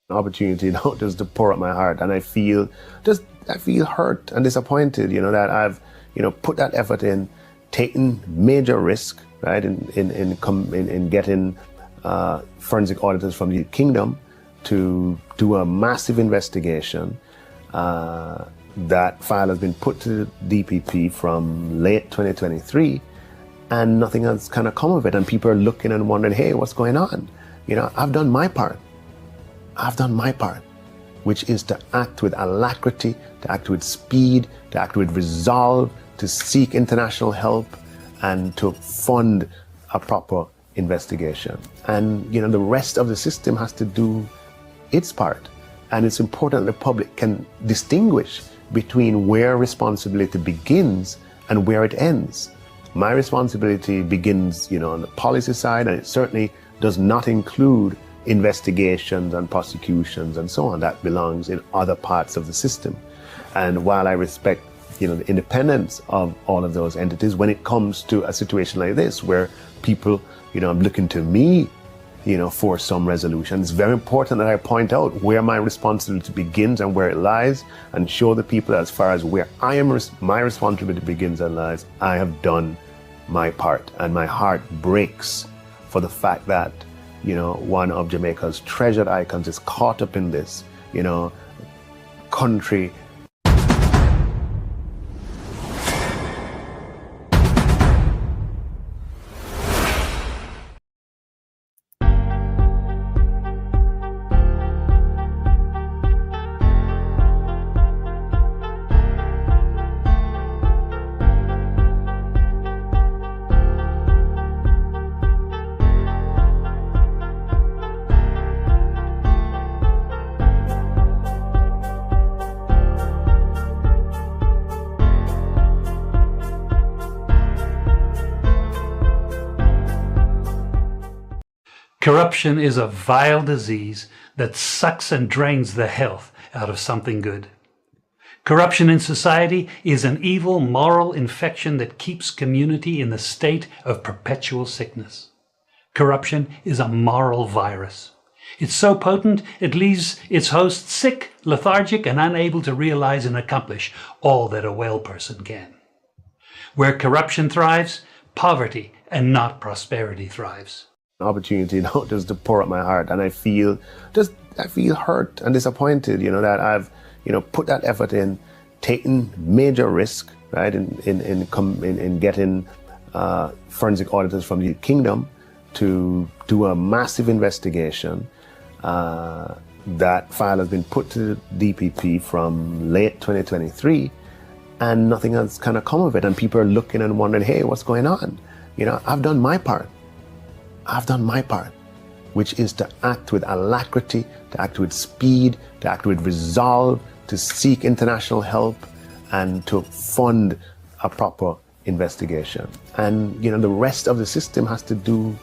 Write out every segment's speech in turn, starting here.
opportunity now just to pour out my heart, and I feel hurt and disappointed, that I've put that effort in, taken major risk, right, in getting forensic auditors from the kingdom to do a massive investigation. That file has been put to the DPP from late 2023, and nothing has kind of come of it, and people are looking and wondering, hey, what's going on? I've done my part. Which is to act with alacrity, to act with speed, to act with resolve, to seek international help, and to fund a proper investigation. And the rest of the system has to do its part. And it's important that the public can distinguish between where responsibility begins and where it ends. My responsibility begins, on the policy side, and it certainly does not include investigations and prosecutions and so on. That belongs in other parts of the system. And while I respect, the independence of all of those entities, when it comes to a situation like this where people, are looking to me, for some resolution, it's very important that I point out where my responsibility begins and where it lies, and show the people as far as where my responsibility begins and lies, I have done my part. And my heart breaks for the fact that one of Jamaica's treasured icons is caught up in this, country. Corruption is a vile disease that sucks and drains the health out of something good. Corruption in society is an evil moral infection that keeps community in the state of perpetual sickness. Corruption is a moral virus. It's so potent it leaves its host sick, lethargic, and unable to realize and accomplish all that a well person can. Where corruption thrives, poverty and not prosperity thrives. Opportunity now just to pour out my heart, and I feel hurt and disappointed, that I've put that effort in, taken major risk, right, in getting forensic auditors from the kingdom to do a massive investigation. That file has been put to the DPP from late 2023, and nothing has kind of come of it, and people are looking and wondering, hey, what's going on? I've done my part, which is to act with alacrity, to act with speed, to act with resolve, to seek international help, and to fund a proper investigation. And the rest of the system has to do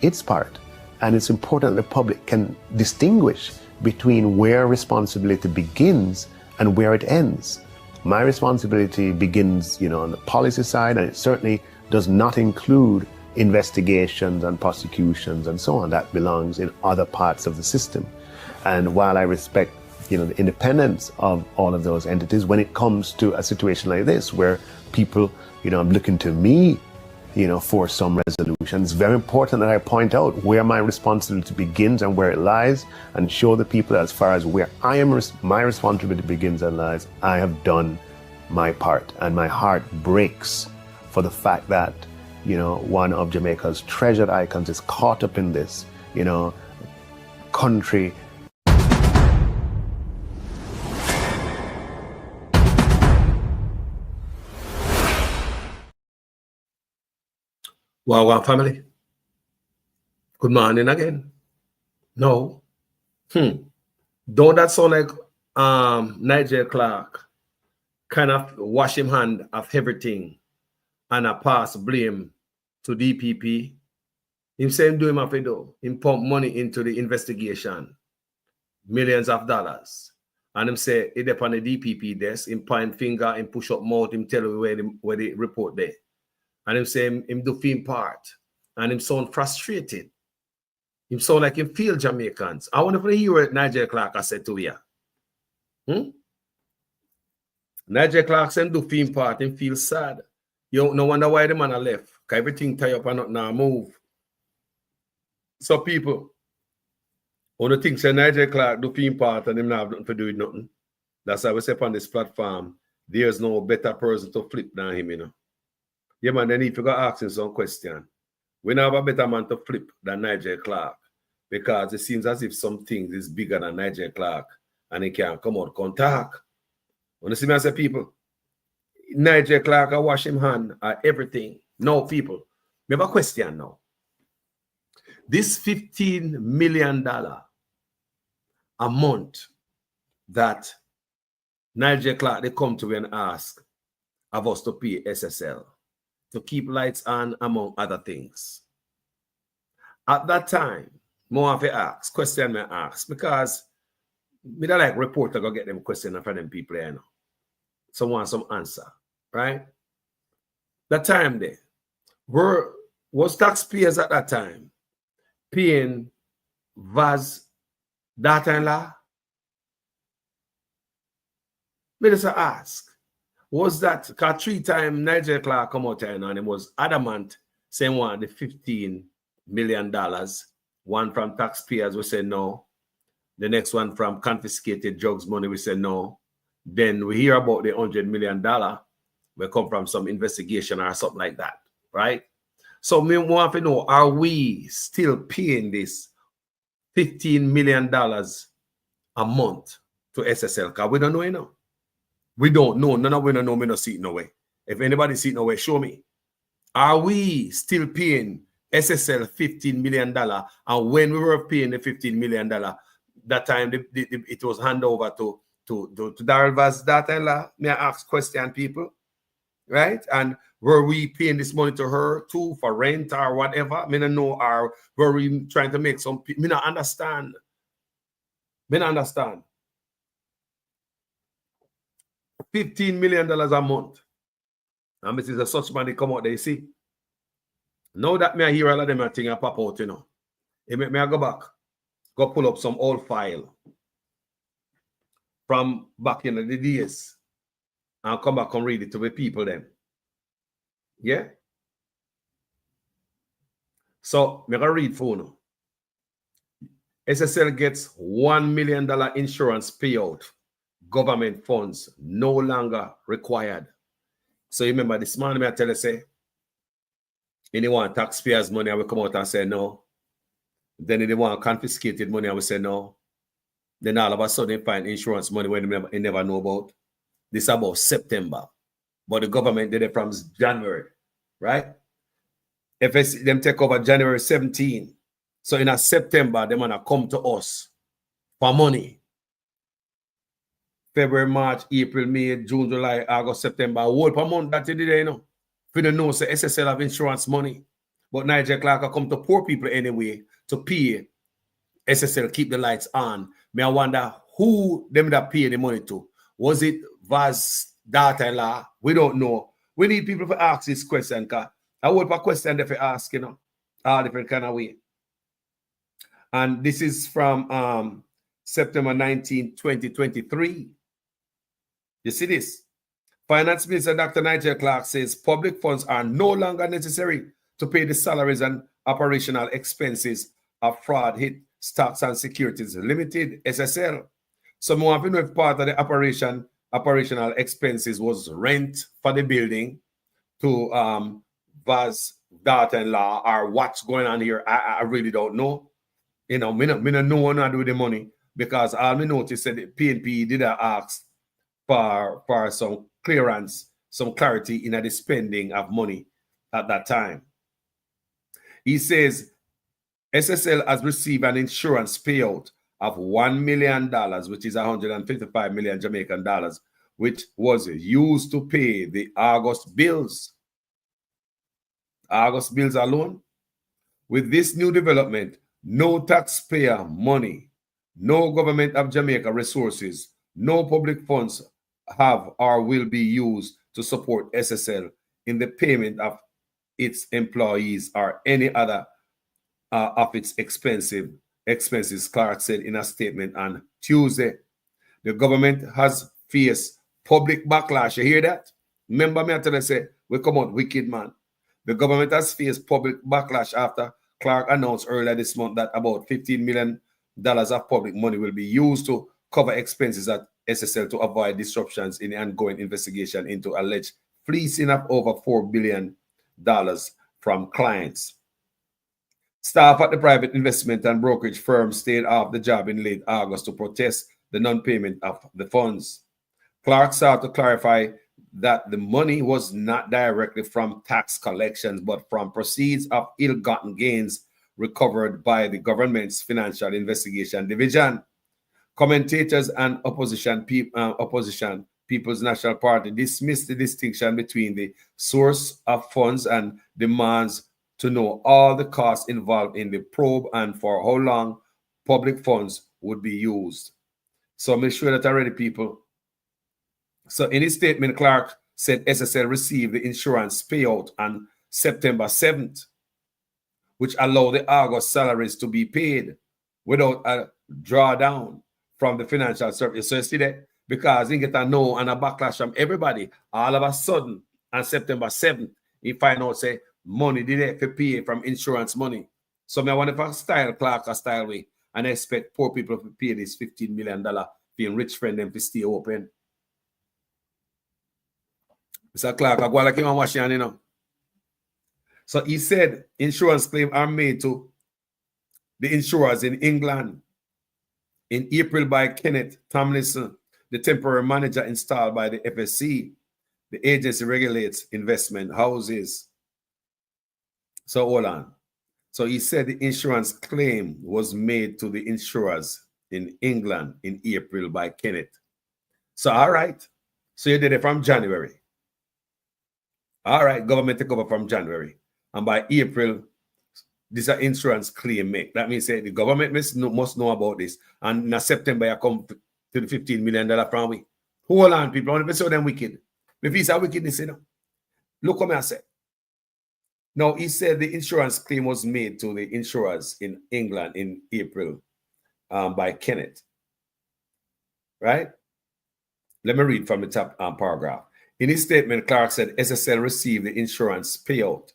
its part. And it's important that the public can distinguish between where responsibility begins and where it ends. My responsibility begins, on the policy side, and it certainly does not include investigations and prosecutions and so on. That belongs in other parts of the system. And while I respect, the independence of all of those entities, when it comes to a situation like this where people, are looking to me, for some resolution, it's very important that I point out where my responsibility begins and where it lies, and show the people as far as where my responsibility begins and lies, I have done my part. And my heart breaks for the fact that one of Jamaica's treasured icons is caught up in this, country. Wow, family. Good morning again. No. Don't that sound like Nigel Clark kind of wash him hand of everything and a pass blame to DPP? Him say him do him a do. Him pump money into the investigation, millions of dollars. And him say it up on the DPP desk, him point finger, him push up mouth, him tell you where the report there. And him say him do film part. And him sound frustrated. Him sound like him feel Jamaicans. I wonder if you hear what Nigel Clark I said to you. Nigel Clark said do film part and feel sad. You no wonder why the man are left. Because everything tie up and not now move. So people, one of the things say Nigel Clark do film part and him not have nothing to do with nothing. That's why we say on this platform, there's no better person to flip than him, you know. Yeah, man, then if you go ask him some question, we don't have a better man to flip than Nigel Clark because it seems as if some things is bigger than Nigel Clark and he can't come out and talk. When you see me, I say, people, Nigel Clark, I wash him hand at everything. No, people, we have a question now. This $15 million a month that Nigel Clark, they come to and ask of us to pay SSL to keep lights on, among other things. At that time, more of a ask, question me ask, because me don't like reporter go get them question from them people, you know. Someone some answer, right? That time there, was taxpayers at that time paying Vaz daughter-in-law? Me just ask. Was that because 3 times Nigel Clark come out and he was adamant saying one the $15 million, one from taxpayers, we said no. The next one from confiscated drugs money, we said no. Then we hear about the $100 million, we come from some investigation or something like that, right? So we want to know, are we still paying this $15 million a month to SSL? Because we don't know, you know. We don't know. None of we don't know. We don't see it no way. If anybody see it no way, show me. Are we still paying SSL $15 million? And when we were paying the $15 million, that time it was handed over to Darrell Vaz's daughter-in-law. May I ask question, people? Right? And were we paying this money to her too for rent or whatever? I don't know. Or were we trying to make some people? I don't understand. I don't understand. $15 million a month. And this is a such money come out there, you see. Now that me I hear all of them thing pop out, you know. It make me I go back, go pull up some old file from back in the days and come back and read it to the people then. Yeah? So me gonna read for you. SSL gets $1 million insurance payout. Government funds no longer required. So you remember this morning I tell you say, anyone taxpayers' money, I will come out and say no. Then they want confiscated money, I will say no. Then all of a sudden they find insurance money when they never know about. This is about September. But the government did it from January, right? If them take over January 17. So in a September, they want to come to us for money. February, March, April, May, June, July, August, September, a whole per month that they did, you know. If you don't know, so SSL have insurance money. But Nigel Clark will come to poor people anyway to pay SSL, keep the lights on. May I wonder who them that pay the money to? Was it Vaz's daughter-in-law? We don't know. We need people to ask this question, because I would a question that they ask, you know, all different kind of way. And this is from September 19, 2023. You see this? Finance Minister Dr. Nigel Clark says public funds are no longer necessary to pay the salaries and operational expenses of fraud hit Stocks and Securities Limited, SSL. So more of if part of the operational expenses was rent for the building to Vaz's daughter-in-law or what's going on here. I really don't know. You know, me not know what I do with the money because all me noticed said the PNP did ask for some clearance, some clarity in the spending of money at that time. He says SSL has received an insurance payout of $1 million, which is 155 million Jamaican dollars, which was used to pay the August bills. August bills alone. With this new development, no taxpayer money, no government of Jamaica resources, no public funds have or will be used to support SSL in the payment of its employees or any other of its expenses, Clark said in a statement on Tuesday. The government has faced public backlash. You hear that? Remember me, I tell you, say, we come out wicked, man. The government has faced public backlash after Clark announced earlier this month that about $15 million of public money will be used to cover expenses at SSL to avoid disruptions in the ongoing investigation into alleged fleecing of over $4 billion from clients. Staff at the private investment and brokerage firm stayed off the job in late August to protest the non-payment of the funds. Clark sought to clarify that the money was not directly from tax collections, but from proceeds of ill-gotten gains recovered by the government's Financial Investigation Division. Commentators and opposition People's National Party dismissed the distinction between the source of funds and demands to know all the costs involved in the probe and for how long public funds would be used. So make sure that already, people. So in his statement, Clark said SSL received the insurance payout on September 7th, which allowed the August salaries to be paid without a drawdown from the financial service. So you see that? Because he get a no and a backlash from everybody. All of a sudden, on September 7th, he find out, say, money did have to pay from insurance money. So I want to style Clark a style way and I expect poor people to pay this $15 million being rich friend them to stay open. Mr. Clark, I go like him and wash your, you know. So he said insurance claims are made to the insurers in England in April by Kenneth Tomlinson, the temporary manager installed by the FSC. The agency regulates investment houses. So hold on. So he said the insurance claim was made to the insurers in England in April by Kenneth. So all right. So you did it from January. All right, government take over from January. And by April, this is an insurance claim make. That means the government must know about this. And in September, I come to the $15 million from we. Hold on, people. I want to say them wicked. If it's a wickedness, you know. Look what I said. Now, he said the insurance claim was made to the insurers in England in April by Kenneth. Right? Let me read from the top paragraph. In his statement, Clark said SSL received the insurance payout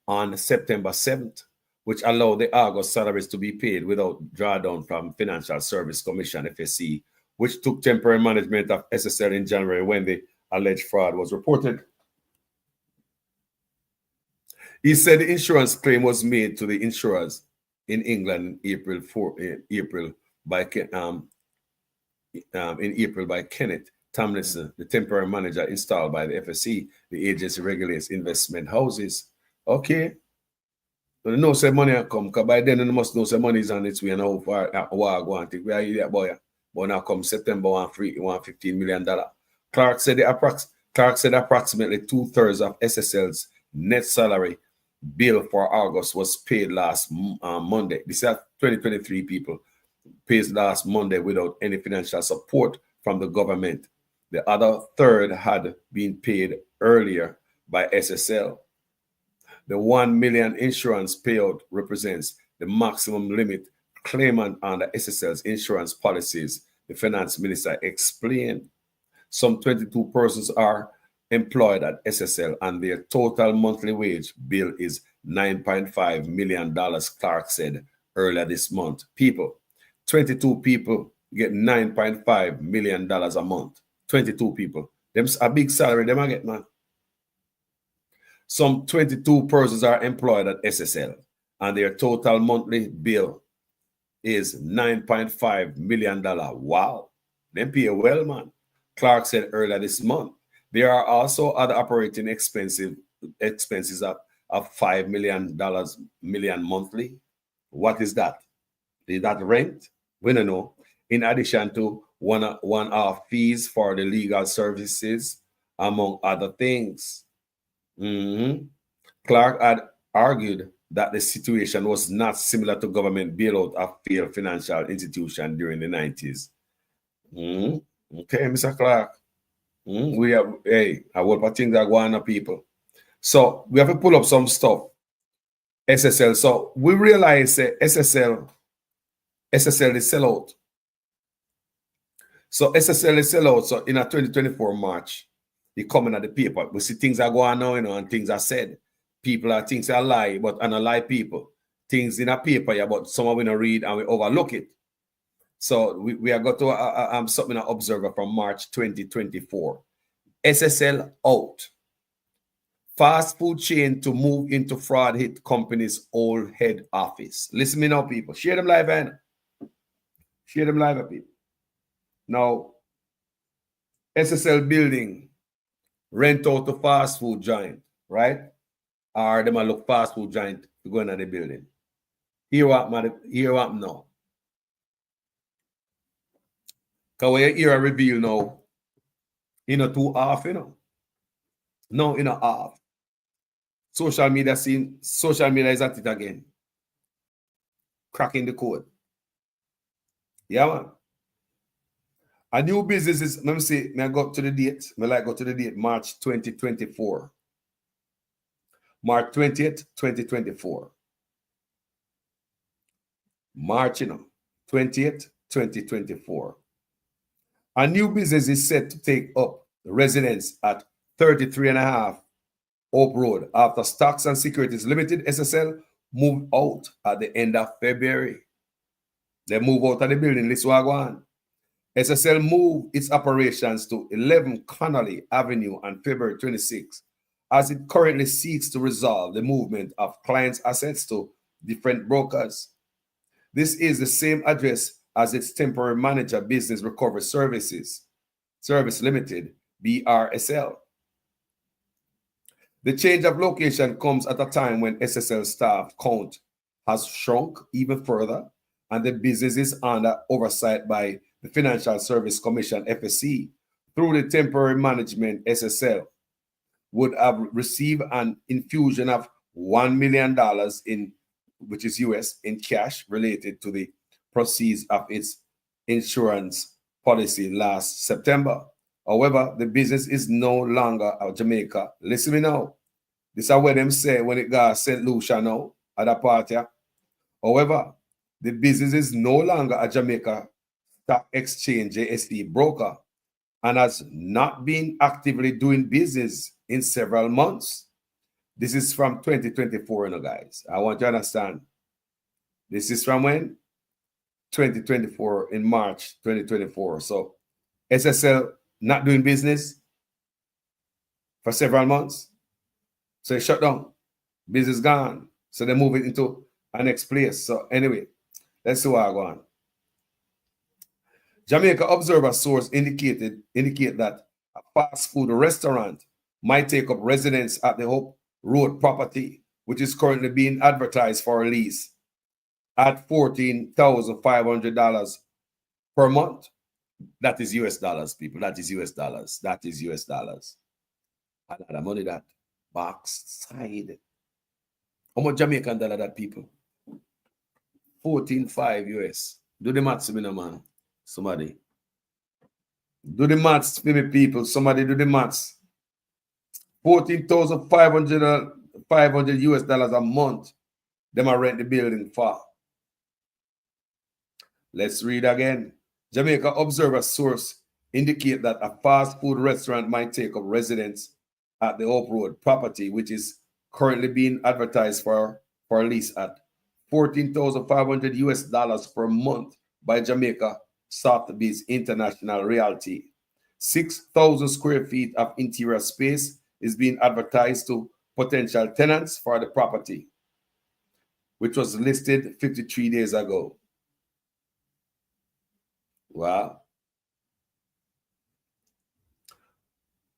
on September 7th, which allowed the August salaries to be paid without drawdown from Financial Service Commission, FSC, which took temporary management of SSL in January when the alleged fraud was reported. He said the insurance claim was made to the insurers in England in April by Kenneth Tomlinson, the temporary manager installed by the FSC. The agency regulates investment houses. Okay. But no say money come, because by then you must know say money is on its way and how far I go and take. Where you that boy? But now come September $15 million. Clark said approximately 2/3 of SSL's net salary bill for August was paid last Monday. This is 2023 people pays last Monday without any financial support from the government. The other third had been paid earlier by SSL. The $1 million insurance payout represents the maximum limit claimant under SSL's insurance policies, the finance minister explained. Some 22 persons are employed at SSL and their total monthly wage bill is $9.5 million, Clark said earlier this month. 22 people get $9.5 million a month. 22 people. Them's a big salary them I get, man. Some 22 persons are employed at SSL and their total monthly bill is $9.5 million. Wow. Them pay well, man. Clark said earlier this month. There are also other operating expenses of $5 million monthly. What is that? Is that rent? We don't know. In addition to one-off fees for the legal services, among other things. Clark had argued that the situation was not similar to government bailout of failed financial institutions during the 90s. Okay, Mr. Clark. We have, a whole lot of things are going on, people. So we have to pull up some stuff. SSL. So we realize SSL is sell out. So SSL is sell out. So in a 2024 March, they coming at the paper. We see things are going on, and things are said. People are things are lie, but and a lie people. Things in a paper, yeah, but some of we don't read and we overlook it. So we are going to something an observer from March 2024. SSL out. Fast food chain to move into fraud hit company's old head office. Listen me now, people. Share them live, and share them live, people. Now, SSL building rent out to fast food giant, right? Or them a look fast food giant to go into the building. Here what now. Because when you hear a reveal now, too off, No, off. Social media is at it again. Cracking the code. Yeah, man. A new business is, let me see, may I go to the date? Go to the date, March 2024. March 20th, 2024. March, 20th, 2024. A new business is set to take up residence at 33.5 Hope Road after Stocks and Securities Limited, SSL, moved out at the end of February. They move out of the building. Let's go on. SSL moved its operations to 11 Connolly Avenue on February 26, as it currently seeks to resolve the movement of clients' assets to different brokers. This is the same address as its temporary manager, Business Recovery Service Limited, BRSL. The change of location comes at a time when SSL staff count has shrunk even further, and the business is under oversight by the Financial Service Commission, FSC, through the temporary management. SSL would have received an infusion of $1 million which is US, in cash related to the proceeds of its insurance policy last September. However, the business is no longer a Jamaica. Listen me now. This is what them say when it got St. Lucia now at a party. However, the business is no longer a Jamaica Stock Exchange JSE broker and has not been actively doing business in several months. This is from 2024, guys. I want you to understand. This is from when? 2024, in March 2024. So SSL not doing business for several months. So it shut down. Business gone. So they move it into a next place. So anyway, let's see what I go on. Jamaica Observer source indicate that a fast food restaurant might take up residence at the Hope Road property, which is currently being advertised for a lease at $14,500 per month. That is US dollars, people. That is US dollars. That is US dollars. A lot of money that box side. How much Jamaican dollar that, people? 14.5 US. Do the maths, man. Somebody. Do the maths for me, people. Somebody do the maths. 14,500 US dollars a month. Them are rent the building for. Let's read again. Jamaica Observer source indicate that a fast food restaurant might take up residence at the Hope Road property, which is currently being advertised for a lease at 14,500 US dollars per month by Jamaica Sotheby's International Realty. 6,000 square feet of interior space is being advertised to potential tenants for the property, which was listed 53 days ago. Wow.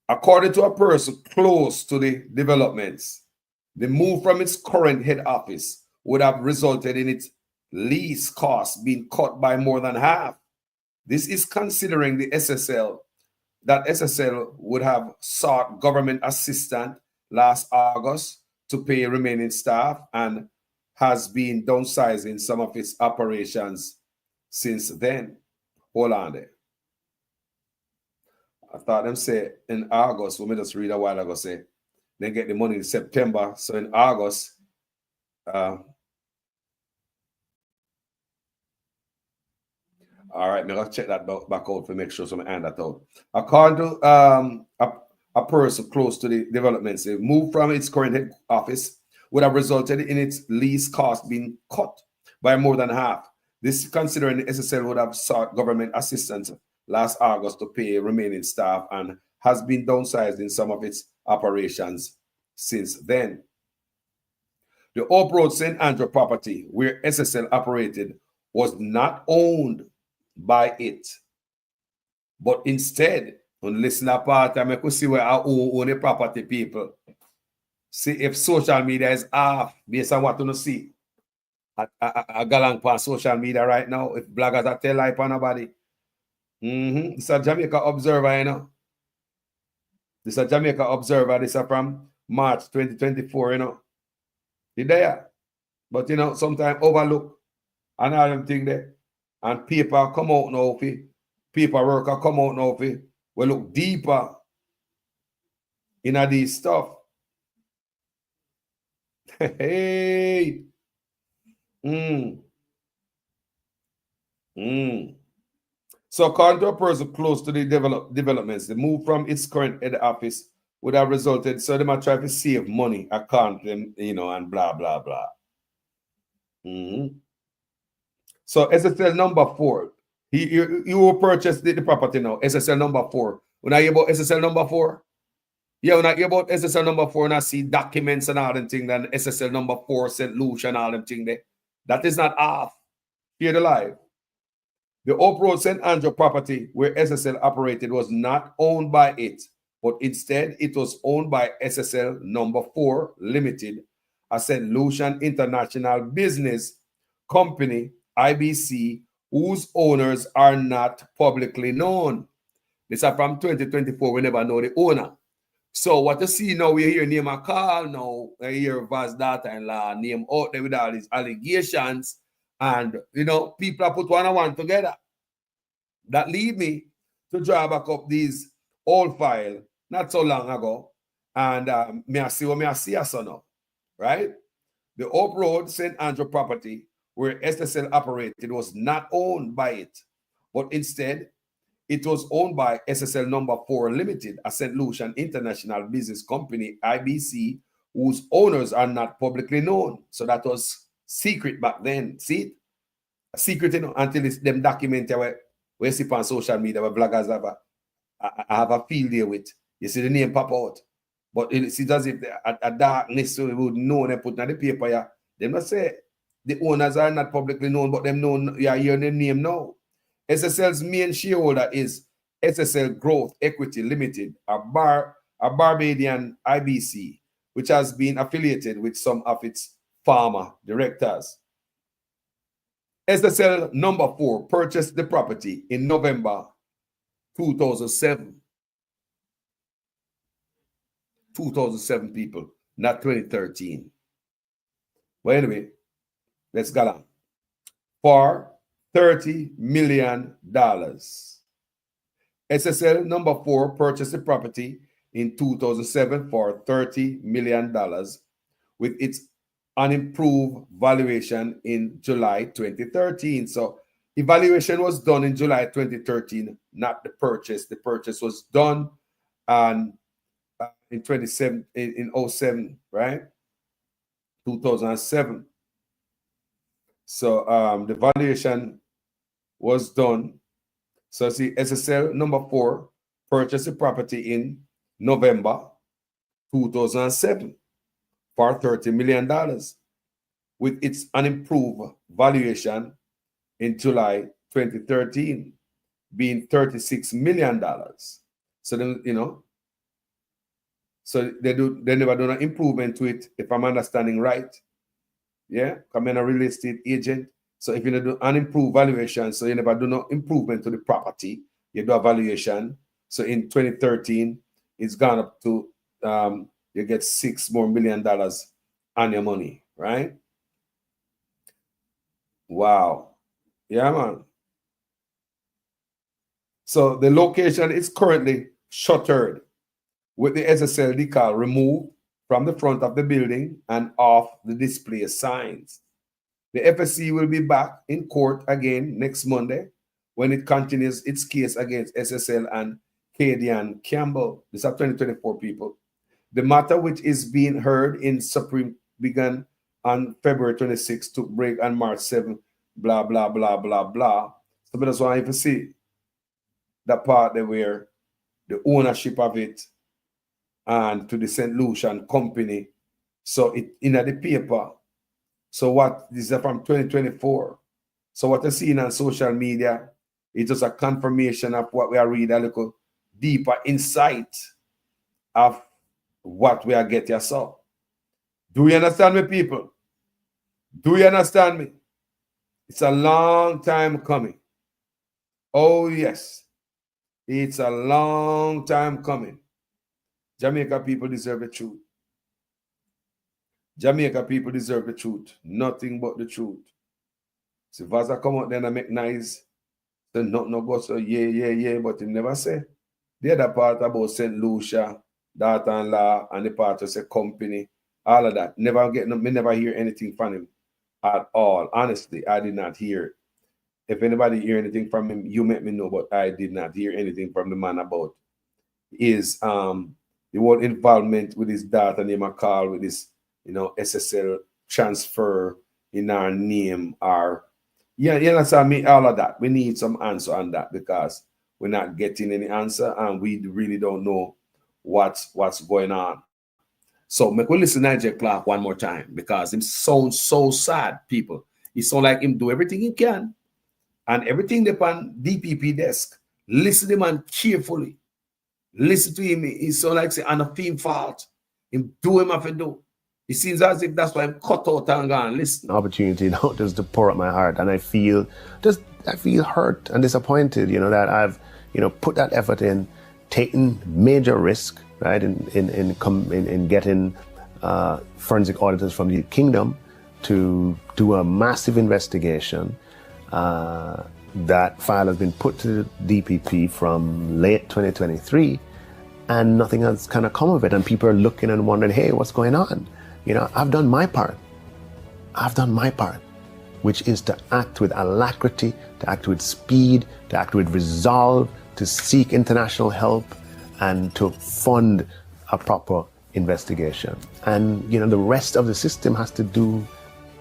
According to a person close to the developments, the move from its current head office would have resulted in its lease costs being cut by more than half. This is considering that SSL would have sought government assistance last August to pay remaining staff and has been downsizing some of its operations since then. Hold on there. I thought them say in August, we just read a while ago, say they get the money in September. So in August, All right, I'm gonna check that back out to make sure some hand that out. According to a person close to the developments, it moved from its current head office would have resulted in its lease cost being cut by more than half. This considering the SSL would have sought government assistance last August to pay remaining staff and has been downsized in some of its operations since then. The Oak Road St. Andrew property where SSL operated was not owned by it, but instead, on listener part, I could see where I own the property, people. See if social media is off based on what you see. A galang on social media right now. If bloggers are tell lie on nobody. This is a Jamaica Observer, you know. This is a Jamaica Observer. This is from March 2024, you know. You there? But you know, sometimes overlook and all them thing there. And paper come out now, paperwork come out now, we look deeper in these stuff. Hey. So according to a person close to the developments, the move from its current head office would have resulted, so they might try to save money, account them, you know, and blah, blah, blah. So SSL number 4, you will purchase the property now, SSL number 4. When I hear about SSL number 4, yeah, when I hear about SSL number 4 and I see documents and all them things, and SSL number 4, St. Lucia and all them things there, that is not off. Hear the live. The Oak Road St. Andrew property where SSL operated was not owned by it, but instead it was owned by SSL number 4 Limited, a St. Lucian International Business Company, IBC, whose owners are not publicly known. This is from 2024. We never know the owner. So what you see now, we hear name a call now. I hear Vaz daughter-in-law name out there with all these allegations. And, you know, people are put one and one together. That lead me to draw back up these old files not so long ago. And me I see what me I see us now, right? The Oak Road St. Andrew property where SSL operated was not owned by it, but instead it was owned by SSL number 4 Limited, a St. Lucian International Business Company, IBC, whose owners are not publicly known. So that was secret back then. See it? A secret, you know, until it's them documented where you see on social media where bloggers have a field there with. You see the name pop out. But it's as if a darkness, so we would know and put on the paper. Yeah. They must say the owners are not publicly known, but them know, yeah, hear the name now. SSL's main shareholder is SSL Growth Equity Limited, a Barbadian IBC, which has been affiliated with some of its former directors. SSL number 4 purchased the property in November 2007. 2007, people, not 2013. But anyway, let's go on. For $30 million. SSL number 4 purchased the property in 2007 for $30 million with its unimproved valuation in July 2013. So evaluation was done in July 2013, not the purchase. The purchase was done in 07, right? 2007. So the valuation was done. So see, SSL number 4 purchased the property in November 2007 for $30 million with its unimproved valuation in July 2013 being $36 million. So then, you know, so they never do an improvement to it, if I'm understanding right. Yeah, I'm a real estate agent. So if you do an improved valuation, so you never do no improvement to the property, you do a valuation. So in 2013, it's gone up to you get $6 more million on your money, right? Wow. Yeah, man. So the location is currently shuttered with the SSL decal removed from the front of the building and off the display signs. The FSC will be back in court again next Monday when it continues its case against SSL and Cadian Campbell. These are 2024 people. The matter, which is being heard in Supreme, began on February 26 to break on March 7, blah, blah, blah, blah, blah. So that's why if you see that part there where the ownership of it and to the St. Lucian company. So it in the paper. So what this is from 2024. So what you're seeing on social media is just a confirmation of what we are reading, a little deeper insight of what we are getting. So do you understand me, people? Do you understand me? It's a long time coming. Oh, yes. It's a long time coming. Jamaica people deserve the truth. Jamaica people deserve the truth. Nothing but the truth. So if I come out then and make nice, then no go so yeah, but he never say. The other part about St. Lucia, daughter-in-law, and the part of the company, all of that. Me never hear anything from him at all. Honestly, I did not hear it. If anybody hear anything from him, you let me know, but I did not hear anything from the man about his the whole involvement with his daughter name call with his SSL transfer in our name, or you understand me, all of that. We need some answer on that because we're not getting any answer and we really don't know what's going on. So we'll listen to Nigel Clark one more time because him sounds so sad, people. He sound like him do everything he can and everything upon DPP desk. Listen to him and carefully. Listen to him. He sound like say on a theme fault. Him do him have to do. It seems as if that's why I'm cut out and gone. Listen. Opportunity now just to pour out my heart, and I feel hurt and disappointed. That I've put that effort in, taken major risk, right, in getting forensic auditors from the kingdom to do a massive investigation. That file has been put to the DPP from late 2023, and nothing has kind of come of it. And people are looking and wondering, hey, what's going on? I've done my part. Which is to act with alacrity, to act with speed, to act with resolve, to seek international help, and to fund a proper investigation. And, the rest of the system has to do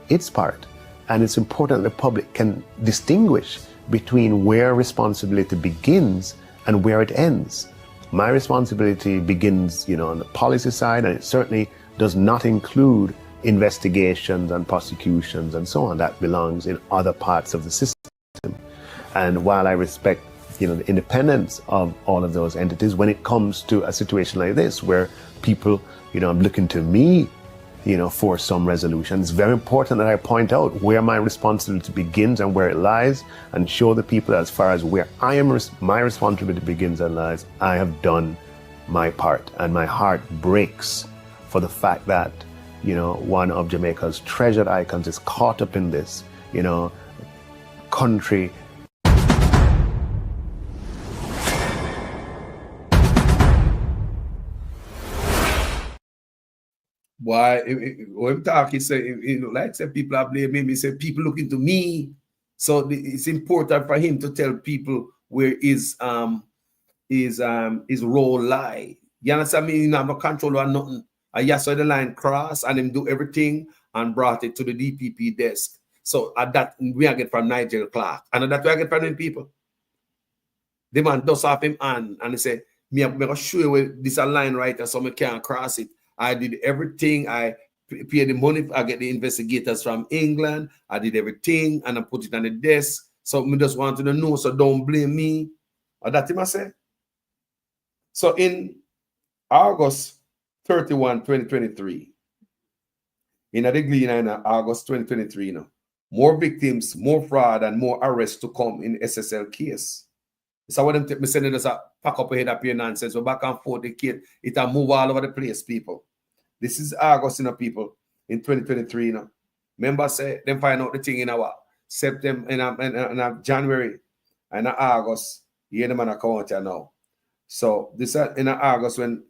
its part. And it's important that the public can distinguish between where responsibility begins and where it ends. My responsibility begins, on the policy side, and it certainly does not include investigations and prosecutions and so on. That belongs in other parts of the system. And while I respect, the independence of all of those entities, when it comes to a situation like this, where people, are looking to me, for some resolution, it's very important that I point out where my responsibility begins and where it lies, and show the people as far as where my responsibility begins and lies, I have done my part. And my heart breaks for the fact that, one of Jamaica's treasured icons is caught up in this, country. Why, when talk, he say, like say people are blaming him, he say people looking to me. So it's important for him to tell people where his role lie. You understand me? You have no control or nothing. I just saw the line cross and him do everything and brought it to the DPP desk. So at that we are get from Nigel Clark. And that we are get from him people. The man does off him and he say, me I'm gonna show you where this a line right so me can't cross it. I did everything. I paid the money. I get the investigators from England. I did everything and I put it on the desk. So me just want to know, so don't blame me. Or that him I say. So in August 31, 2023, in the Gleaner in August 2023, more victims, more fraud, and more arrests to come in SSL case. So what them sending us a pack up ahead of your nonsense. We're back and forth the kid. It a move all over the place, people. This is August, people, in 2023, Remember, say, them find out the thing in our September, in January, and August, the man come out here now. So this in August when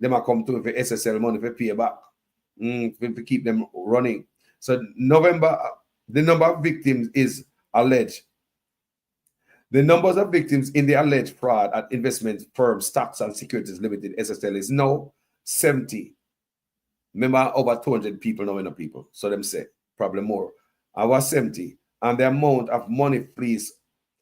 them are come to for SSL money for pay back. To keep them running. So November, the number of victims is alleged. The numbers of victims in the alleged fraud at investment firm Stocks and Securities Limited, SSL, is now 70. Remember, over 200 people now in the people. So them say, probably more. I was 70. And the amount of money fleeced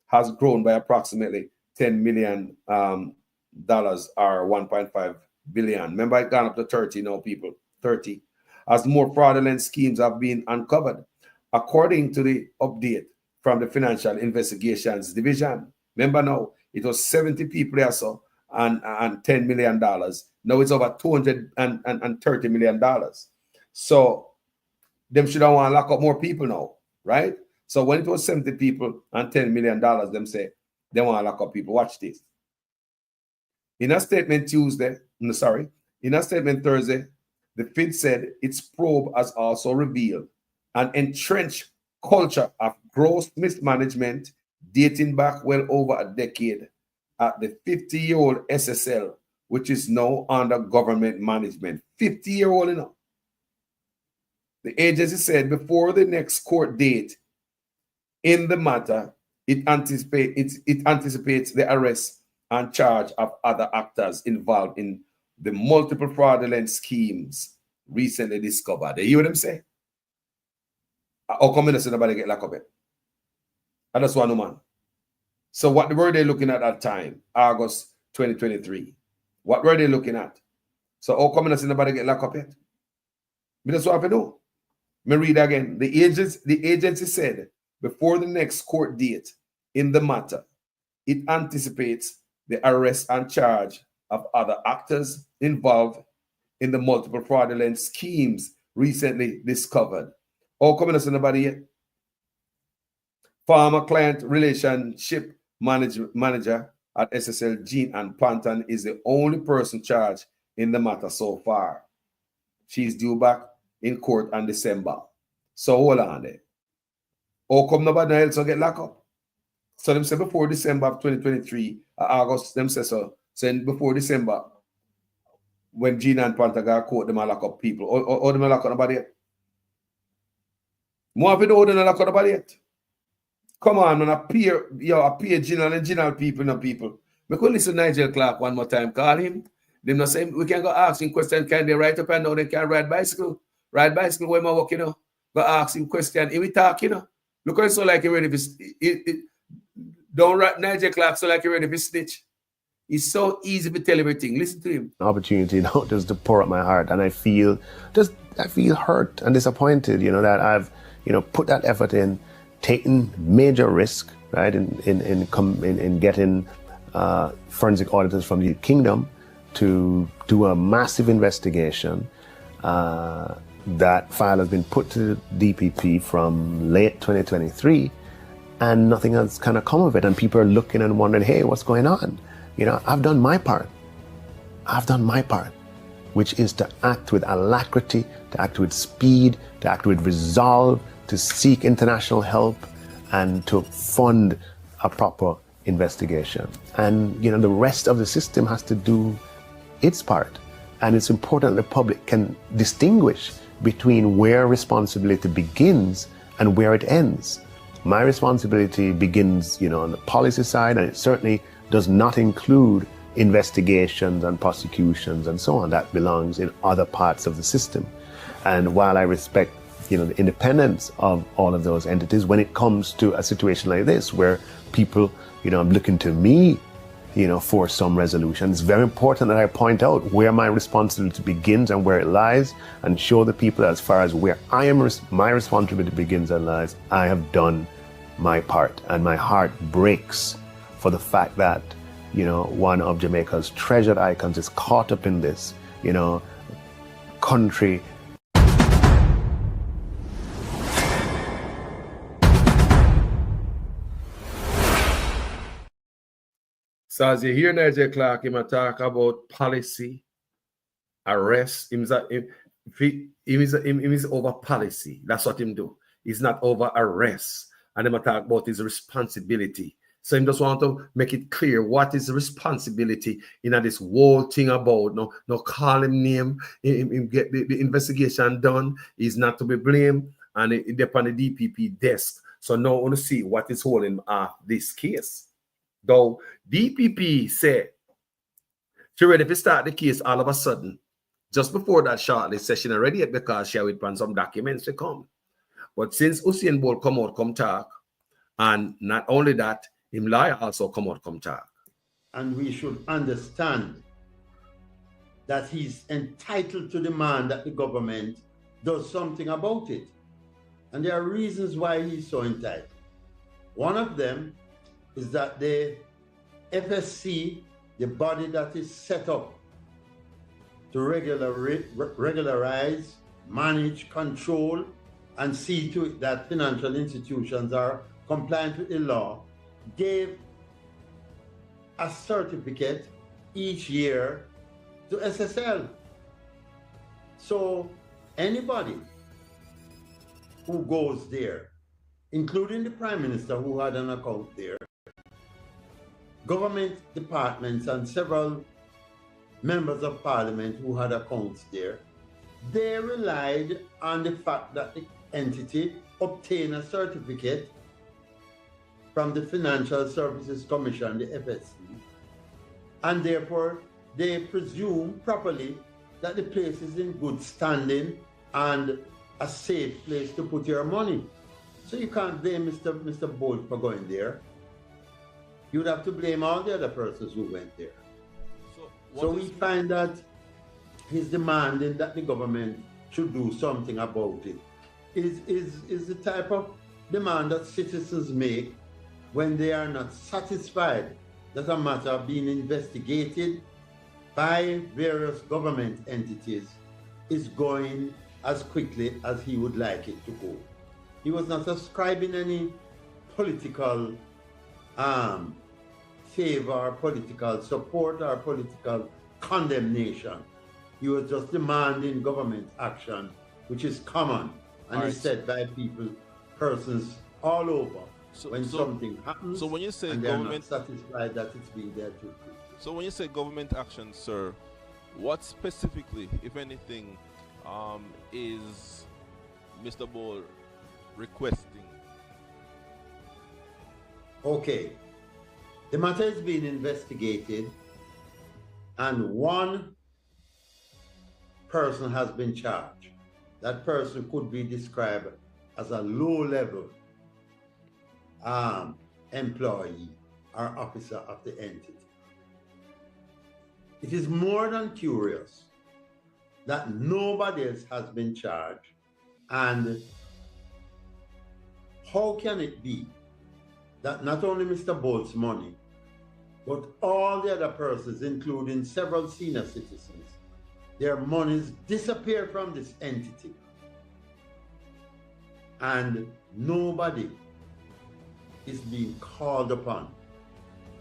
has grown by approximately $10 million or 1.5 billion. Remember, it gone up to 30 now, people. 30. As more fraudulent schemes have been uncovered. According to the update from the Financial Investigations Division. Remember now, it was 70 people there, so, and $10 million. Now it's over $230 million. So them should have want to lock up more people now, right? So when it was 70 people and $10 million, them say they want to lock up people. Watch this. In a statement in a statement Thursday, the Fed said its probe has also revealed an entrenched culture of gross mismanagement dating back well over a decade at the 50-year-old SSL, which is now under government management. 50-year-old, you know. The agency said before the next court date in the matter, it anticipates the arrest and charge of other actors involved in the multiple fraudulent schemes recently discovered. You hear what I'm saying? How come nobody get locked up? I just want to man. So what were they looking at time? August 2023. What were they looking at? So how come nobody get locked up yet? But that's what I do. Let me read again. The agency said before the next court date in the matter, it anticipates the arrest and charge of other actors involved in the multiple fraudulent schemes recently discovered. How come nobody yet? Former client relationship manager at SSL, Jean Ann Panton, is the only person charged in the matter so far. She's due back in court in December. So hold on there. How come nobody else will get locked up? So them say before December of 2023, August, them say so. Saying before December, when Jean Ann Panton got court, them lock up people. Or them lock up nobody yet? More of it don't lock up nobody yet. Come on, man, appear general and general people, no people. We could listen to Nigel Clark one more time, call him. Them not say we can go ask him question, can they write up and now they can ride bicycle? Ride bicycle where my work, you know. Go ask him question. If we talk, you know. Look at it so like you're ready for don't write Nigel Clark so like you're ready for snitch. It's so easy to tell everything. Listen to him. Opportunity, you know, just to pour out my heart. And I feel hurt and disappointed, you know, that I've, you know, put that effort in, taking major risk, right, in getting forensic auditors from the kingdom to do a massive investigation. That file has been put to the DPP from late 2023, and nothing has kind of come of it. And people are looking and wondering, hey, what's going on? You know, I've done my part. Which is to act with alacrity, to act with speed, to act with resolve, to seek international help, and to fund a proper investigation. And, you know, the rest of the system has to do its part. And it's important that the public can distinguish between where responsibility begins and where it ends. My responsibility begins, you know, on the policy side, and it certainly does not include investigations and prosecutions and so on. That belongs in other parts of the system. And while I respect, you know, the independence of all of those entities, when it comes to a situation like this where people, you know, I'm looking to me, you know, for some resolution, it's very important that I point out where my responsibility begins and where it lies, and show the people as far as where my responsibility begins and lies, I have done my part. And my heart breaks for the fact that, you know, one of Jamaica's treasured icons is caught up in this, you know, country. So as you hear Nigel Clark, he might talk about policy, arrest. Him is over policy. That's what him do. He's not over arrest. And he might talk about his responsibility. So he just want to make it clear what is the responsibility in this whole thing about no call him name, him get the investigation done. He's not to be blamed, and it depends on the DPP desk. So now I want to see what is holding this case. Though DPP said she ready to start the case all of a sudden, just before that shortlist session already yet, because she would plan some documents to come. But since Usain Bolt come talk, and not only that, him lawyer also come talk. And we should understand that he's entitled to demand that the government does something about it. And there are reasons why he's so entitled. One of them is that the FSC, the body that is set up to regularize, manage, control, and see to it that financial institutions are compliant with the law, gave a certificate each year to SSL. So anybody who goes there, including the Prime Minister who had an account there, government departments and several members of parliament who had accounts there, they relied on the fact that the entity obtained a certificate from the Financial Services Commission, the FSC, and therefore they presume properly that the place is in good standing and a safe place to put your money. So you can't blame Mr. Bolt for going there. You'd have to blame all the other persons who went there. So we find that he's demanding that the government should do something about it. Is the type of demand that citizens make when they are not satisfied that a matter being investigated by various government entities is going as quickly as he would like it to go. He was not ascribing any political favor or political support or political condemnation. He was just demanding government action, which is common and is said by persons all over. When something happens, so when you say and they're government, not satisfied that it's being there too quickly. So when you say government action, sir, what specifically, if anything, is Mr. Ball requesting? Okay, the matter is being investigated, and one person has been charged. That person could be described as a low-level employee or officer of the entity. It is more than curious that nobody else has been charged, and how can it be that not only Mr. Bolt's money, but all the other persons, including several senior citizens, their monies disappear from this entity, and nobody is being called upon.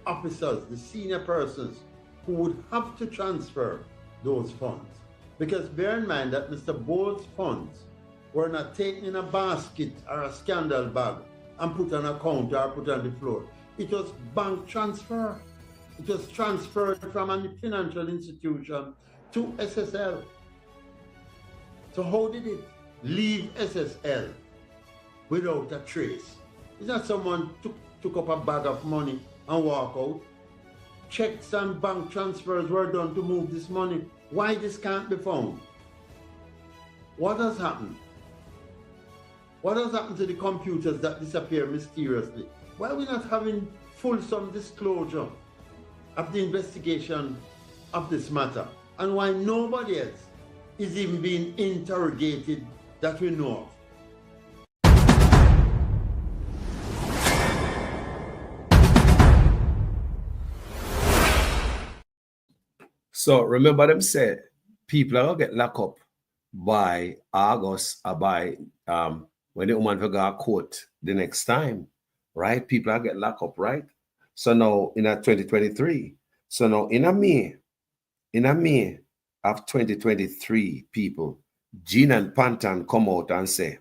Officers, the senior persons who would have to transfer those funds. Because bear in mind that Mr. Bolt's funds were not taken in a basket or a scandal bag and put on a counter or put on the floor. It was bank transfer. It was transferred from a financial institution to SSL. So how did it leave SSL without a trace? It's not someone took up a bag of money and walk out. Checks and bank transfers were done to move this money. Why this can't be found? What has happened? What has happened to the computers that disappear mysteriously? Why are we not having fulsome disclosure of the investigation of this matter? And why nobody else is even being interrogated that we know of? So remember them said people are gonna get locked up by August or by when the woman forgot court the next time, right? People are get locked up, right? So now in a 2023, so now in a May of 2023, people, Jean and Pantan come out and say,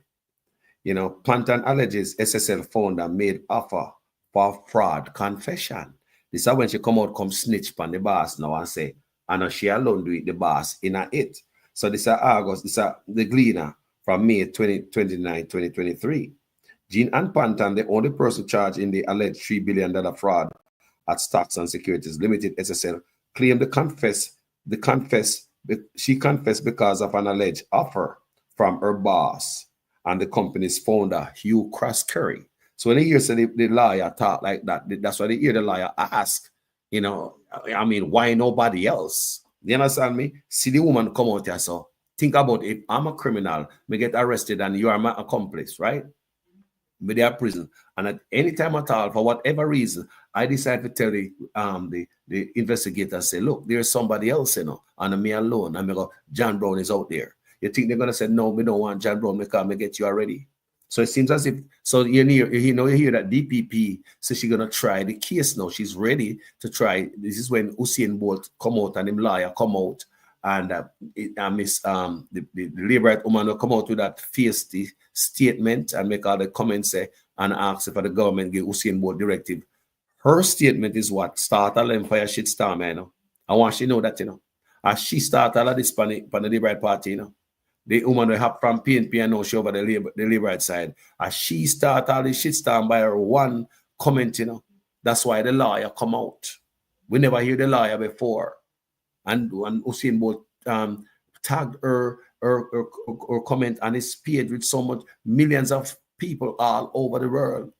Pantan alleges SSL founder made offer for fraud confession. This is when she come out, come snitch on the boss now and say, I know she alone do it, the boss in a it. So this is August, this is the Gleaner from May 29, 2023. Jean and Panton, the only person charged in the alleged $3 billion fraud at Stocks and Securities Limited, Ssl, claimed she confessed because of an alleged offer from her boss and the company's founder, Hugh Croskery. So when they hear the lawyer talk like that, that's why they hear the lawyer ask, you know, I mean, why nobody else? You understand me? See the woman come out here, so think about if I'm a criminal, me get arrested and you are my accomplice, right? But they are prison. And at any time at all, for whatever reason, I decide to tell the investigator, say, look, there's somebody else, you know, and me alone. And I go, John Brown is out there. You think they're gonna say, no, we don't want John Brown because me get you already. So it seems as if, so you hear that DPP says she's gonna try the case now. She's ready to try. This is when Usain Bolt come out and him lawyer come out, and the Labour woman will come out with that feisty statement and make all the comments and ask if the government give Usain Bolt directive. Her statement is what start all empire shit storm, you know. I want she know that, you know. As she start all of this pan the Labour Party, you know. The woman will have from PNP and now she over the Labour side. As she start all this shit storm by her one comment, you know. That's why the lawyer come out. We never hear the lawyer before. And Usain Bolt tagged her comment on his page with so much millions of people all over the world.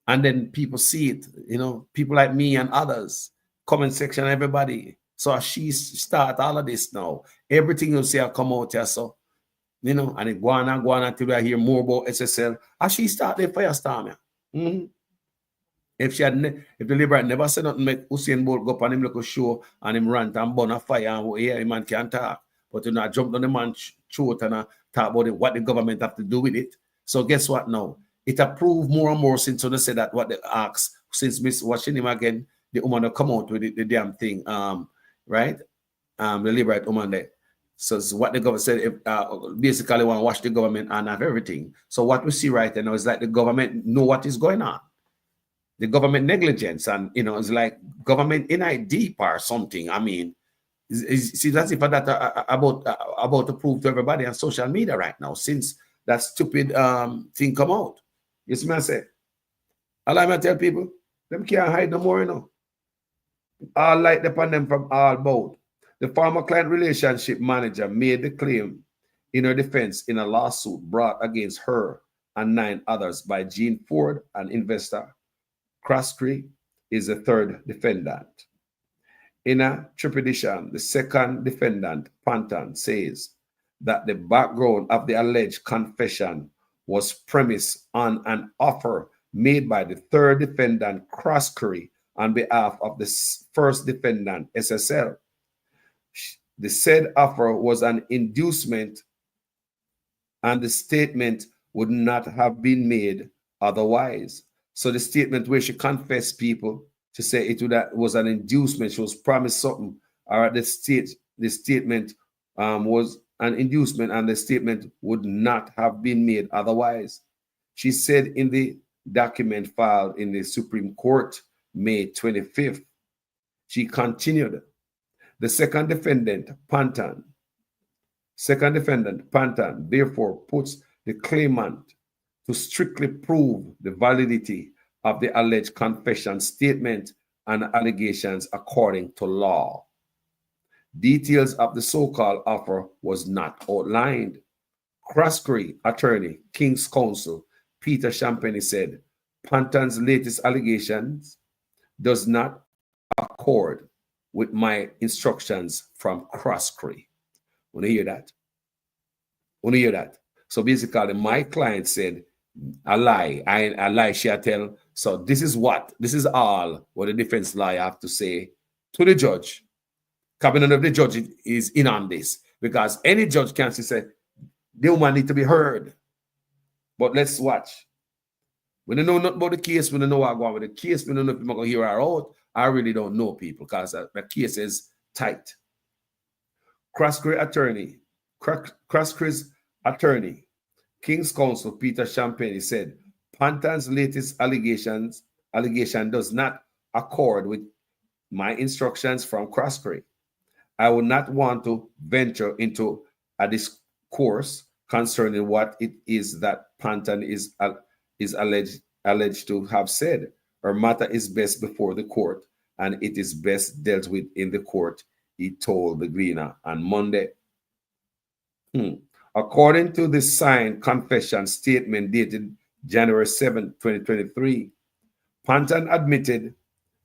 And then people see it, you know, people like me and others, comment section, everybody. So as she start all of this now, everything you see will come out here, so, you know, and it go on until I hear more about Ssl. As she start the firestorm, yeah. If the Labour never said nothing, make Usain Bolt go up on him look a show and him rant and burn a fire and yeah, the man can't talk. But you know, I jump on the man's throat and I talk about it, what the government have to do with it. So guess what now? It approved more and more since they said that what they asked, since Miss watching him again, the woman will come out with the damn thing, right? The Labour woman there. So what the government said, basically want to watch the government and have everything. So what we see right now is like the government know what is going on. The government negligence, and you know, it's like government NID or something. I mean, see, that's if that about to prove to everybody on social media right now, since that stupid thing come out. You see me I say? All I tell people, them can't hide no more, you know. All light upon them from all both. The former client relationship manager made the claim in her defense in a lawsuit brought against her and 9 others by Jean Ford, an investor. Croskery is the third defendant. In a trepidation, the second defendant, Panton, says that the background of the alleged confession was premised on an offer made by the third defendant, Croskery, on behalf of the first defendant, Ssl. The said offer was an inducement, and the statement would not have been made otherwise. So the statement where she confessed people to say was an inducement, she was promised something, or the statement was an inducement and the statement would not have been made otherwise. She said in the document filed in the Supreme Court, May 25th, she continued, the second defendant, Panton, therefore puts the claimant to strictly prove the validity of the alleged confession statement and allegations according to law. Details of the so-called offer was not outlined. Croskery attorney, King's Counsel, Peter Champagne said, Panton's latest allegations does not accord with my instructions from Croskery. Want to hear that? So basically, my client said, a lie, she tell. So this is all what the defense lawyer have to say to the judge. Cabinet of the judge is in on this, because any judge can say the woman need to be heard. But let's watch. We don't know nothing about the case. We don't know what going with the case. We don't know if we're going to hear her out. I really don't know, people, because the case is tight. Croskery's attorney, King's Counsel Peter Champagne, said Panton's latest allegations allegation does not accord with my instructions from Croskery. I would not want to venture into a discourse concerning what it is that Panton is alleged to have said. Her matter is best before the court, and it is best dealt with in the court, he told the Gleaner on Monday. According to the signed confession statement dated January 7, 2023, Panton admitted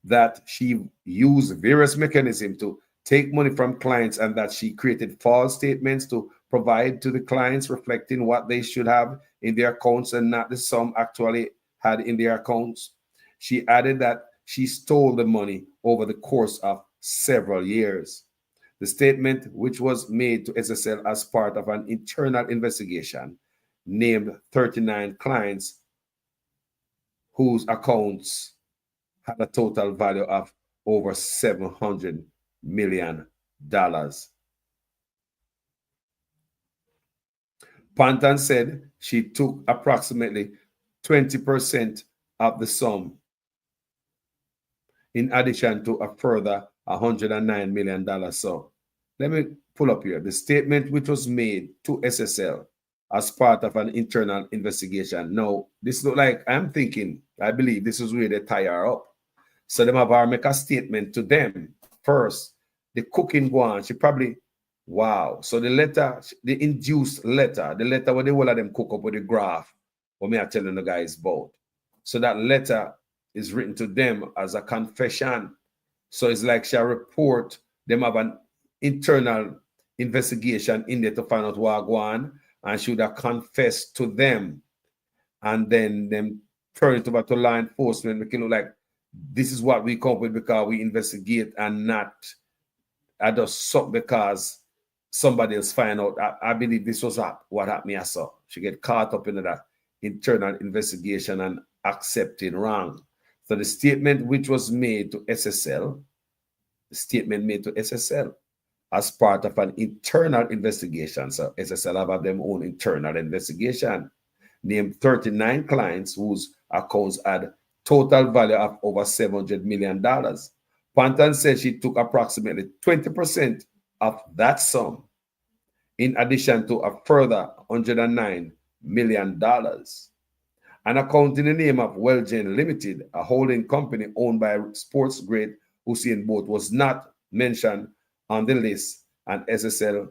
that she used various mechanisms to take money from clients and that she created false statements to provide to the clients reflecting what they should have in their accounts and not the sum actually had in their accounts. She added that she stole the money over the course of several years. The statement, which was made to SSL as part of an internal investigation, named 39 clients whose accounts had a total value of over $700 million. Panton said she took approximately 20% of the sum, in addition to a further $109 million. So let me pull up here the statement which was made to SSL as part of an internal investigation. Now, this look like, I believe this is where they tie her up. So them have her make a statement to them first. The cooking go on. She probably, wow. So the letter, the induced letter, the letter where they all of them cook up with the graph, what me are telling the guys about. So that letter is written to them as a confession. So it's like she report, them have an internal investigation in there to find out what go on, and she would have confessed to them, and then them turn it over to law enforcement, make it look like this is what we come up with because we investigate and not I just suck because somebody else find out. I believe this was what happened. I saw she get caught up in that internal investigation and accepting wrong. So the statement which was made to SSL, as part of an internal investigation. So SSL have their own internal investigation, named 39 clients whose accounts had total value of over $700 million. Panton said she took approximately 20% of that sum, in addition to a further $109 million. An account in the name of Wellgen Limited, a holding company owned by sports great Usain Bolt, was not mentioned on the list, and SSL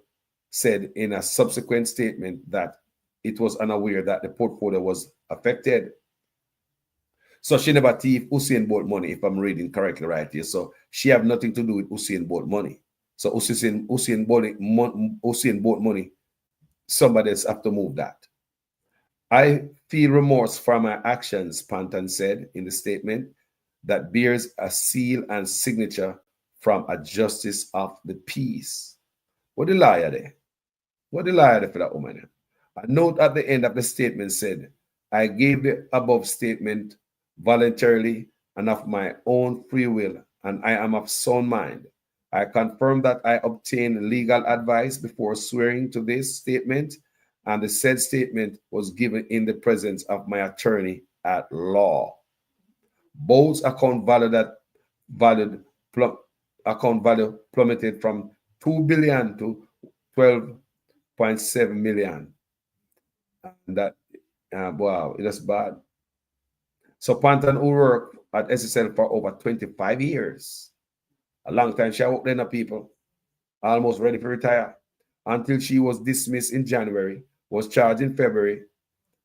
said in a subsequent statement that it was unaware that the portfolio was affected. So she never thief Usain Bolt money, if I'm reading correctly right here. So she have nothing to do with Usain Bolt money. So Usain Bolt money, somebody else have to move that. I feel remorse for my actions, Panton said in the statement that bears a seal and signature from a justice of the peace. What the liar there? What the liar there for that woman? A note at the end of the statement said, I gave the above statement voluntarily and of my own free will, and I am of sound mind. I confirm that I obtained legal advice before swearing to this statement, and the said statement was given in the presence of my attorney at law. Bolt's account value plummeted from $2 billion to $12.7 million. And that, wow, that's bad. So Panton, who worked at SSL for over 25 years, a long time, she worked there, people, almost ready to retire, until she was dismissed in January, was charged in February.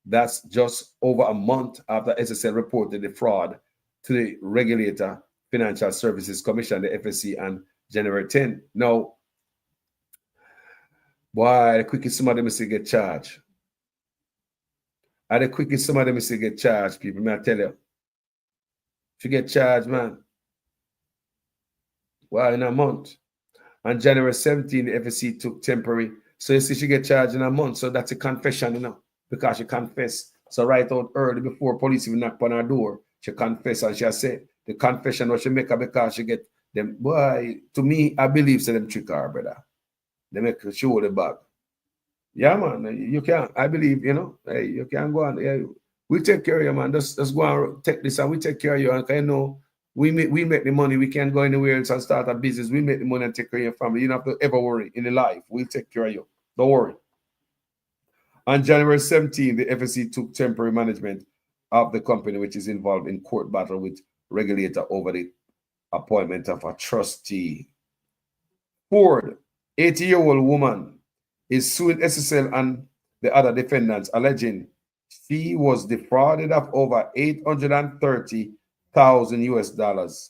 That's just over a month after SSL reported the fraud to the regulator, Financial Services Commission, the FSC, on January 10. Now, boy, the quickest some of them still get charged. And the quickest some of them still get charged, people, may I tell you. She get charged, man. Well, in a month. On January 17, the FSC took temporary. So you see, she get charged in a month. So that's a confession, because she confessed. So right out early before police even knock on her door, she confessed, and she said the confession was she make her because she get them. Boy, to me, I believe so them trick her, brother. They make her show the bag. Yeah, man, you can. I believe, hey, you can go on. Yeah, We take care of you, man. Just go and take this and we take care of you. And you know, we make the money. We can't go anywhere else and start a business. We make the money and take care of your family. You don't have to ever worry in the life. We'll take care of you. Don't worry. On January 17, the FSC took temporary management of the company, which is involved in court battle with regulator over the appointment of a trustee. Ford, 80-year-old woman, is suing Ssl and the other defendants, alleging she was defrauded of over $830,000 US.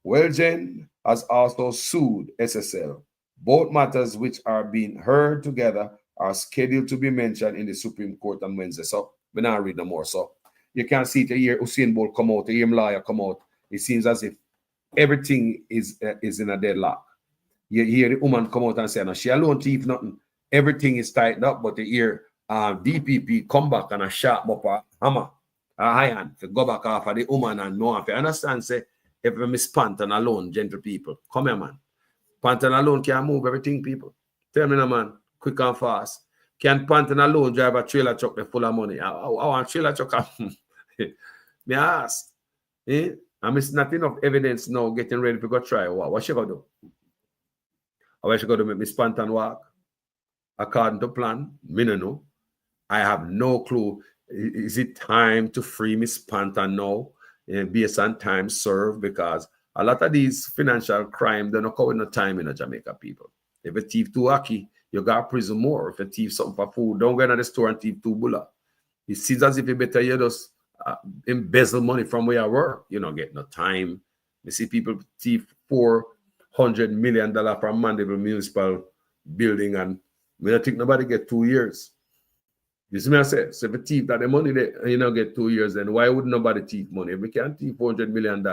Welgen has also sued Ssl. Both matters, which are being heard together, are scheduled to be mentioned in the Supreme Court on Wednesday. So we're not reading no more. So you can see to hear Usain Bolt come out, to hear him lawyer come out. It seems as if everything is in a deadlock. You hear the woman come out and say, no, she alone thief nothing. Everything is tightened up, but you hear DPP come back and a sharp up a hammer, a iron, to go back off of the woman and know if you understand, say, if you miss Panton alone, gentle people, come here, man. Panton alone can't move everything, people. Tell me now, man, quick and fast. Can Panton alone drive a trailer truck full of money? I want trailer truck. Me ask. I miss not enough evidence now getting ready to go try. What she going to do? What she going to make Miss Panton walk? According to plan? Me no know. I have no clue. Is it time to free Miss Panton now? Based on time served? Because a lot of these financial crime, they're not covering no time in Jamaica, people. If a thief too hacky, you got prison more. If a thief something for food, don't go into the store and thief two bulla. It seems as if you better you just embezzle money from where you work. You don't get no time. You see people thief $400 million from Mandeville Municipal building, and I don't think nobody get 2 years. You see me I say? So if a thief that the money that you don't get 2 years, then why would nobody thief money? If we can't thief $400 million,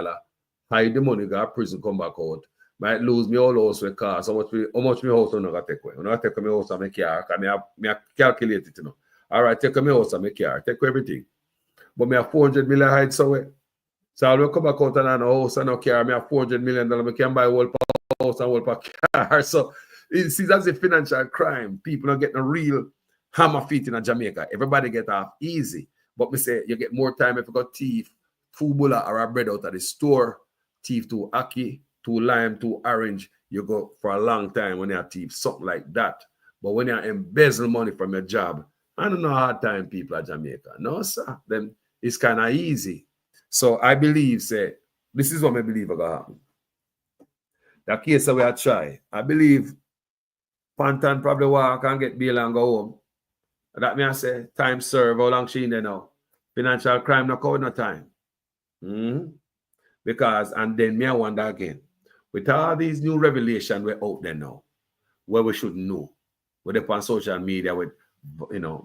hide the money, go to prison, come back out. Might lose me all house with cars. How much my house I'm gonna take away? I'm not take my house and my car, because I calculate it, you know. All right, take my house and my car, take everything. But me have 400 million hide somewhere. So I will come back out and a house and a car. Me have $400 million. I can buy a whole house and a whole car. So it seems as a financial crime. People are getting a real hammer feet in Jamaica. Everybody get off easy. But me say you get more time if you got thief 2 bulla or a bread out of the store, thief 2 ackee, 2 lime, 2 orange. You go for a long time when you have thief something like that. But when you embezzle money from your job, I don't know hard time people at Jamaica. No, sir. Then it's kind of easy. So I believe, say, this is what I believe is going to happen. The case that we are try, I believe Panton probably walk and get bail and go home. That means I say, time serve, how long she in there now? Financial crime not cover no time. Because, and then me I wonder again, with all these new revelations we're out there now, where we should know, we're up on social media with, you know,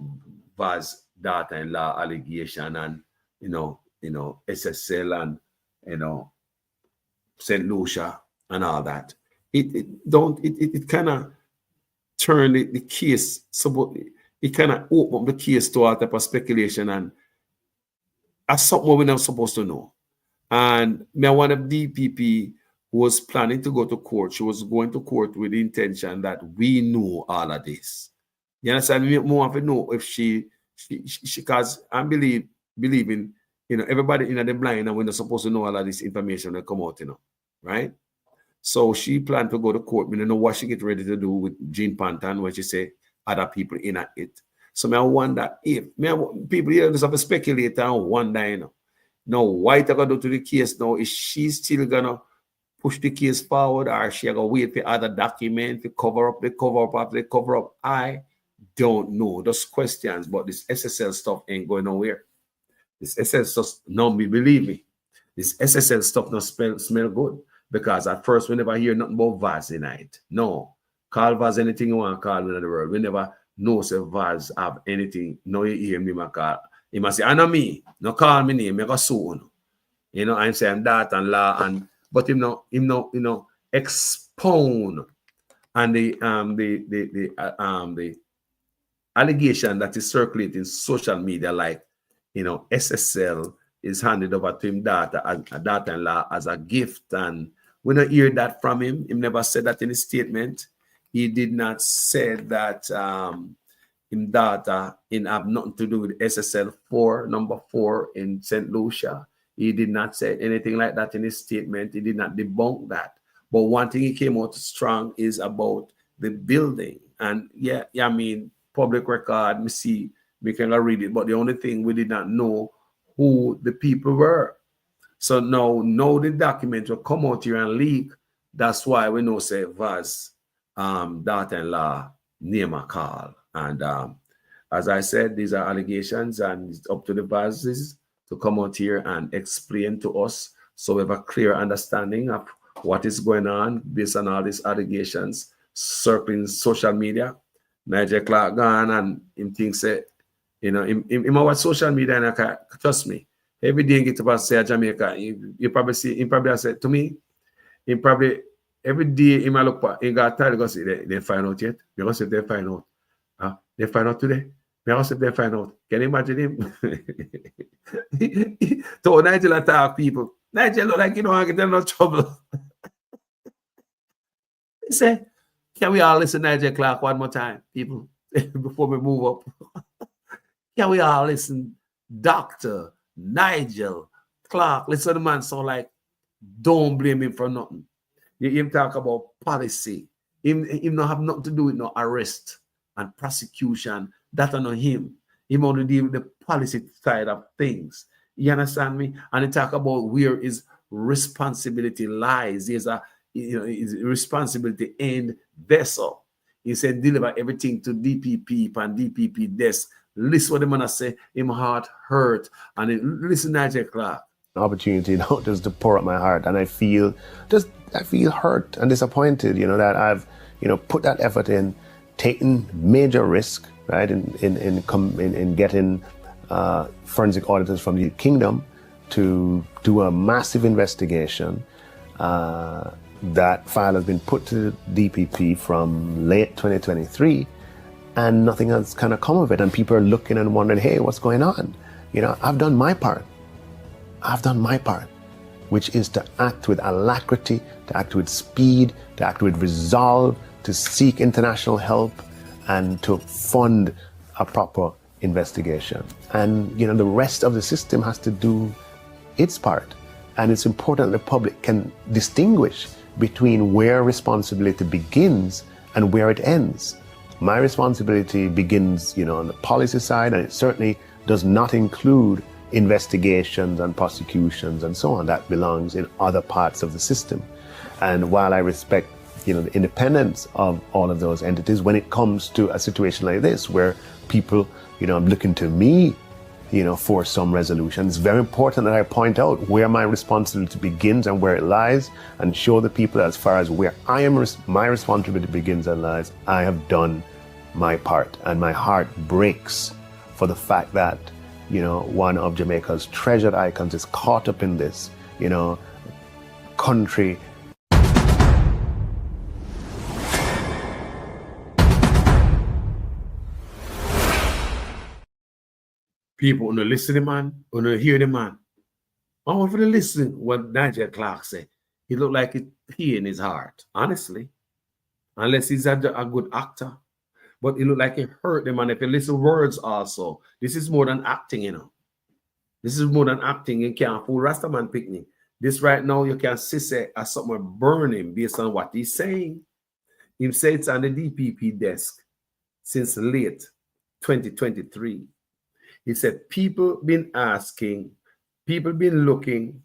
Vaz daughter-in-law allegation and, you know, Ssl and, you know, St. Lucia and all that. It kind of turn the case, so it kind of open up the case to all type of speculation, and that's something we're not supposed to know. And me one of DPP was planning to go to court. She was going to court with the intention that we knew all of this. You understand? We want to know if she because I believing, you know, everybody in the blind and we're not supposed to know all of this information that come out, you know, right? So she planned to go to court. We don't know what she get ready to do with Jean Panton when she say other people in it. So I wonder if people here just have to speculate and wonder, you know. Now, what are going to do to the case now? Is she still gonna push the case forward, or she gonna wait for other document to cover up? I don't know. Those questions, but this Ssl stuff ain't going nowhere. This Ssl stuff, no, me believe me. This Ssl stuff not smell good, because at first we never hear nothing about Vaz in it. No, call Vaz anything you want to call in the world. We never know if Vaz have anything. No, you hear me, my call. He must say, I know me. No call me name. I go soon. You know, I'm saying that and law and but him no expound and the allegation that is circulating social media, like, you know, Ssl is handed over to him daughter-in-law as a gift, and we don't hear that from him. He never said that in his statement. He did not say that him data in have nothing to do with SSL 4, number 4 in St. Lucia. He did not say anything like that in his statement. He did not debunk that. But one thing he came out strong is about the building. And I mean, public record, me see, we can read it. But the only thing we did not know who the people were. So now the document will come out here and leak. That's why we know say Vaz daughter-in-law name a call. And as I said, these are allegations, and it's up to the Vazes to come out here and explain to us so we have a clear understanding of what is going on based on all these allegations circling social media. Nigel Clark gone and him thinks that, you know, him watch social media and I trust me. Every day he get up and say Jamaica, you probably see, he probably said to me, he probably every day he might look back, he got tired because they find out yet. Because if they find out, they find out today. Because if they find out, can you imagine him? So Nigel attack people. Nigel look like you know I get in no trouble. He say, can we all listen to Nigel Clark one more time, people, before we move up? Can we all listen? Dr. Nigel Clark, listen to the man sound like, don't blame him for nothing. Him talk about policy. Him not have nothing to do with no arrest and prosecution. That are not him. Him only deal with the policy side of things. You understand me? And he talk about where his responsibility lies. There's a his responsibility end vessel. He said deliver everything to DPP and DPP desk. Listen what the man say, him heart hurt. And listen to Nigel Clark. Opportunity now just to pour out my heart, and I feel hurt and disappointed, you know, that I've, you know, put that effort in, taken major risk, right, in getting forensic auditors from the kingdom to do a massive investigation. That file has been put to the DPP from late 2023, and nothing has kind of come of it. And people are looking and wondering, hey, what's going on? You know, I've done my part. Which is to act with alacrity, to act with speed, to act with resolve, to seek international help, and to fund a proper investigation. And, you know, the rest of the system has to do its part. And it's important that the public can distinguish between where responsibility begins and where it ends. My responsibility begins, you know, on the policy side, and it certainly does not include investigations and prosecutions and so on. That belongs in other parts of the system. And while I respect, you know, the independence of all of those entities, when it comes to a situation like this where people, you know, I'm looking to me, you know, for some resolution, it's very important that I point out where my responsibility begins and where it lies, and show the people as far as where I am, my responsibility begins and lies, I have done my part. And my heart breaks for the fact that, you know, one of Jamaica's treasured icons is caught up in this, you know, country. People want to listen to the man, want to hear the man. I want for to listen what Nigel Clark said. He looked like he in his heart, honestly. Unless he's a good actor. But it looked like it hurt the man. If you listen to words also, this is more than acting, you know. This is more than acting. You can't fool Rastaman picnic. This right now, you can see say as something burning based on what he's saying. He said it's on the DPP desk since late 2023. He said people been looking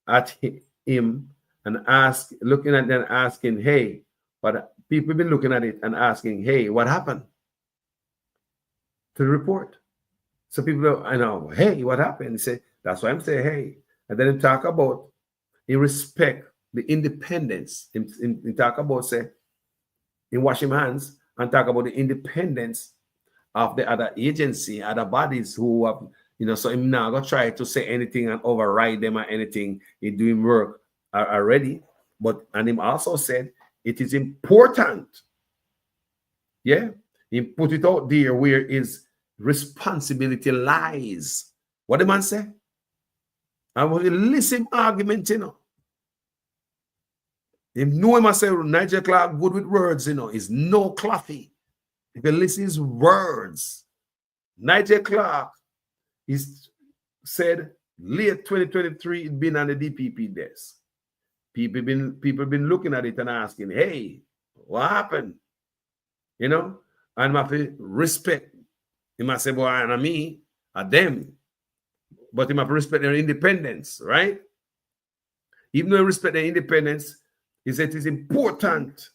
at him and looking at them asking, hey, but people been looking at it and asking, hey, what happened to the report? So people, I know, hey, what happened? He said, that's why I'm saying, hey. And then he talk about, he respect the independence. He talk about, say, he wash him hands and talk about the independence of the other agency, other bodies who have, you know, so I'm not going to try to say anything and override them or anything. He's doing work already. But, and him also said, it is important. Yeah. He put it out there where his responsibility lies. What the man say? I want to listen argument, you know. Him know him I say Nigel Clark good with words, you know, is no coffee. If you listen to his words, Nigel Clark, he said late 2023, it been on the DPP desk. People been looking at it and asking, hey, what happened? You know, and I have to respect. He must say, boy, and me, and them. But he must respect their independence, right? Even though he respect their independence, he said it is important.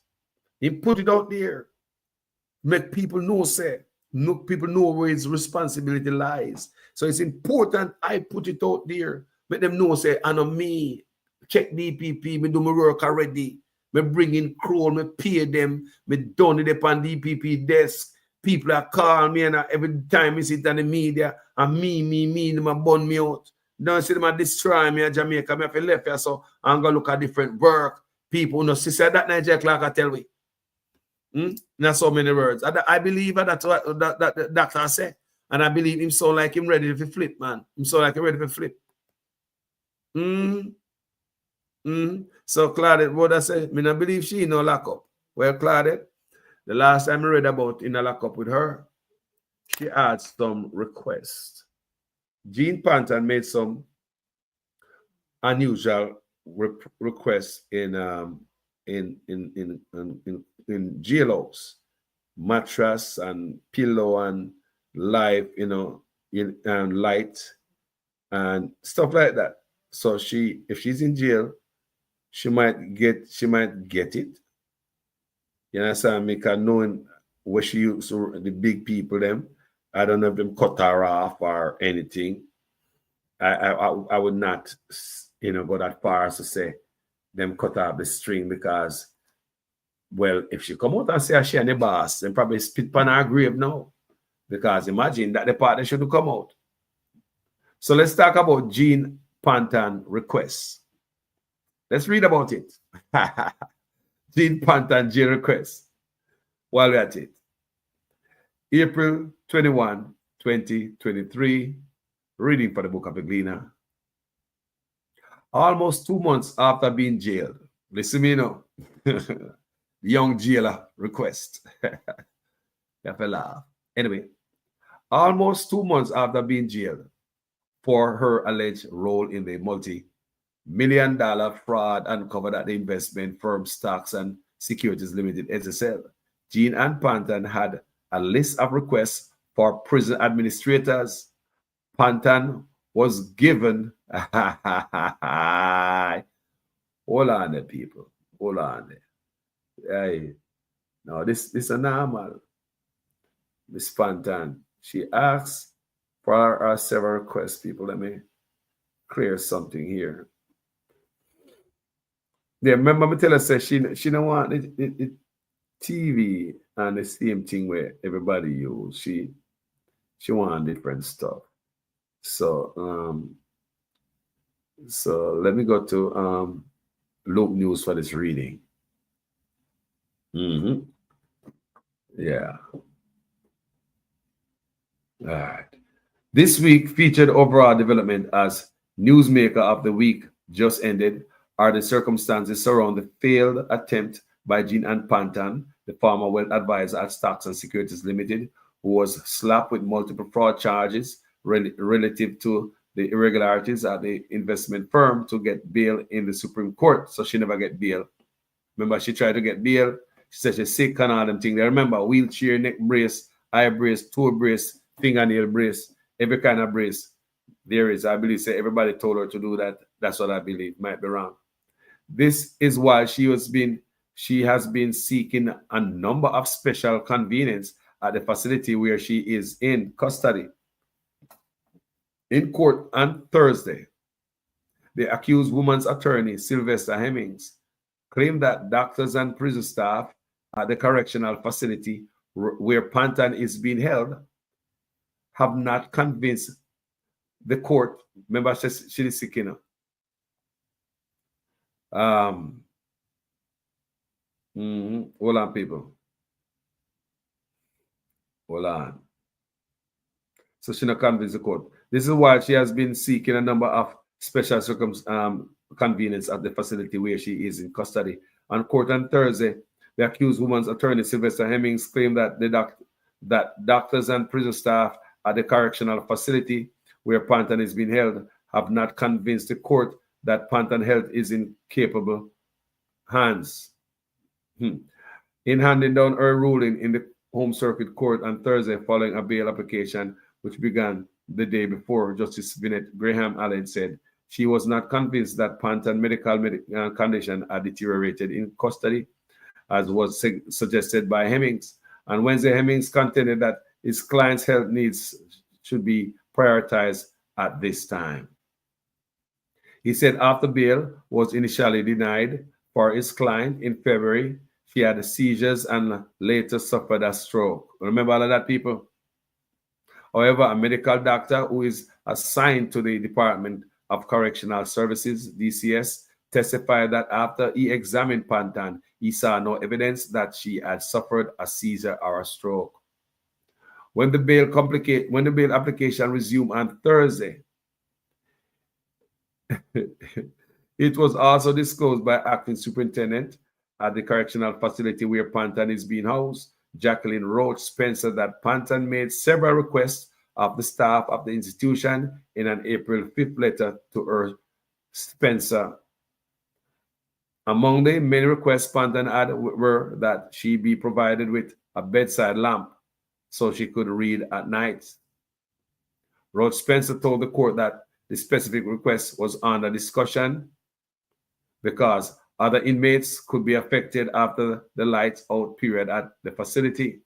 He put it out there. Make people know, say, people know where his responsibility lies. So it's important I put it out there. Make them know, say, I know me, check DPP, me do my work already. Me bring in crew, me pay them, me done it upon DPP desk. People are call me and every time I sit on the media and me, them a bun me out. Don't see them a destroy me in Jamaica. Me have to left here, so I'm gonna look at different work. People no see that Nigel Clark I tell we. Not so many words. I believe that's what that the doctor said. And I believe him so like him ready to flip, man. Him so like him ready to flip. So Claudette, what I say? Me not believe she no lock up. Well, Claudette, the last time I read about in a lock up with her, she had some requests. Jean Panton made some unusual requests in jailhouse, mattress and pillow and life, and light and stuff like that. So if she's in jail, she might get it. You understand me? Because knowing where she used the big people, them, I don't know if them cut her off or anything. I would not, go that far as to say them cut off the string because, well, if she come out and say she and the boss, then probably spit on her grave now. Because imagine that the partner should come out. So let's talk about Jean Panton requests. Let's read about it. Jean Panton jail request. While we're at it. April 21, 2023. Reading for the Book of the Gleaner. Almost 2 months after being jailed. Listen me now. The young jailer request. You have to laugh. Anyway, almost 2 months after being jailed for her alleged role in the multi-million-dollar fraud uncovered at the investment firm Stocks and Securities Limited, Ssl, Jean Ann Panton had a list of requests for prison administrators. Panton was given hold on there, people. Hold on there. Hey, no, this is normal. Miss Panton, she asked for several requests, people. Let me clear something here. Yeah, remember me tell her say she don't want the TV and the same thing where everybody use. She want different stuff. So so let me go to Loop News for this reading. Yeah. All right. This week featured overall development as Newsmaker of the Week just ended are the circumstances surrounding the failed attempt by Jean Ann Panton, the former wealth advisor at Stocks and Securities Limited, who was slapped with multiple fraud charges relative to the irregularities at the investment firm to get bail in the Supreme Court. So she never get bail. Remember, she tried to get bail. She said she's sick and all them things. They remember wheelchair, neck brace, eye brace, toe brace, fingernail brace, every kind of brace there is. I believe say everybody told her to do that. That's what I believe. Might be wrong. This is why she has been seeking a number of special convenience at the facility where she is in custody. In court on Thursday, the accused woman's attorney, Sylvester Hemmings, claimed that doctors and prison staff at the correctional facility where Panton is being held have not convinced the court. Remember, she is sick, hold on, people. Hold on. So she not convinced the court. This is why she has been seeking a number of special convenience at the facility where she is in custody. On court on Thursday, the accused woman's attorney, Sylvester Hemmings, claimed that that doctors and prison staff at the correctional facility where Pantan is being held have not convinced the court that Pantan Health is in capable hands. In handing down her ruling in the Home Circuit Court on Thursday following a bail application which began the day before, Justice Vinette Graham Allen said she was not convinced that Pantan's medical condition had deteriorated in custody, as was suggested by Hemmings. On Wednesday, Hemmings contended that his client's health needs should be prioritized at this time. He said after bail was initially denied for his client in February, she had seizures and later suffered a stroke. Remember all of that, people? However, a medical doctor who is assigned to the Department of Correctional Services, DCS, testified that after he examined Pantan, he saw no evidence that she had suffered a seizure or a stroke. When the bail application resumed on Thursday, it was also disclosed by acting superintendent at the correctional facility where Pantan is being housed, Jacqueline Roach Spencer, that Pantan made several requests of the staff of the institution in an April 5th letter to her Spencer. Among the many requests Pantan had were that she be provided with a bedside lamp so she could read at night. Roach Spencer told the court that the specific request was under discussion because other inmates could be affected after the lights out period at the facility.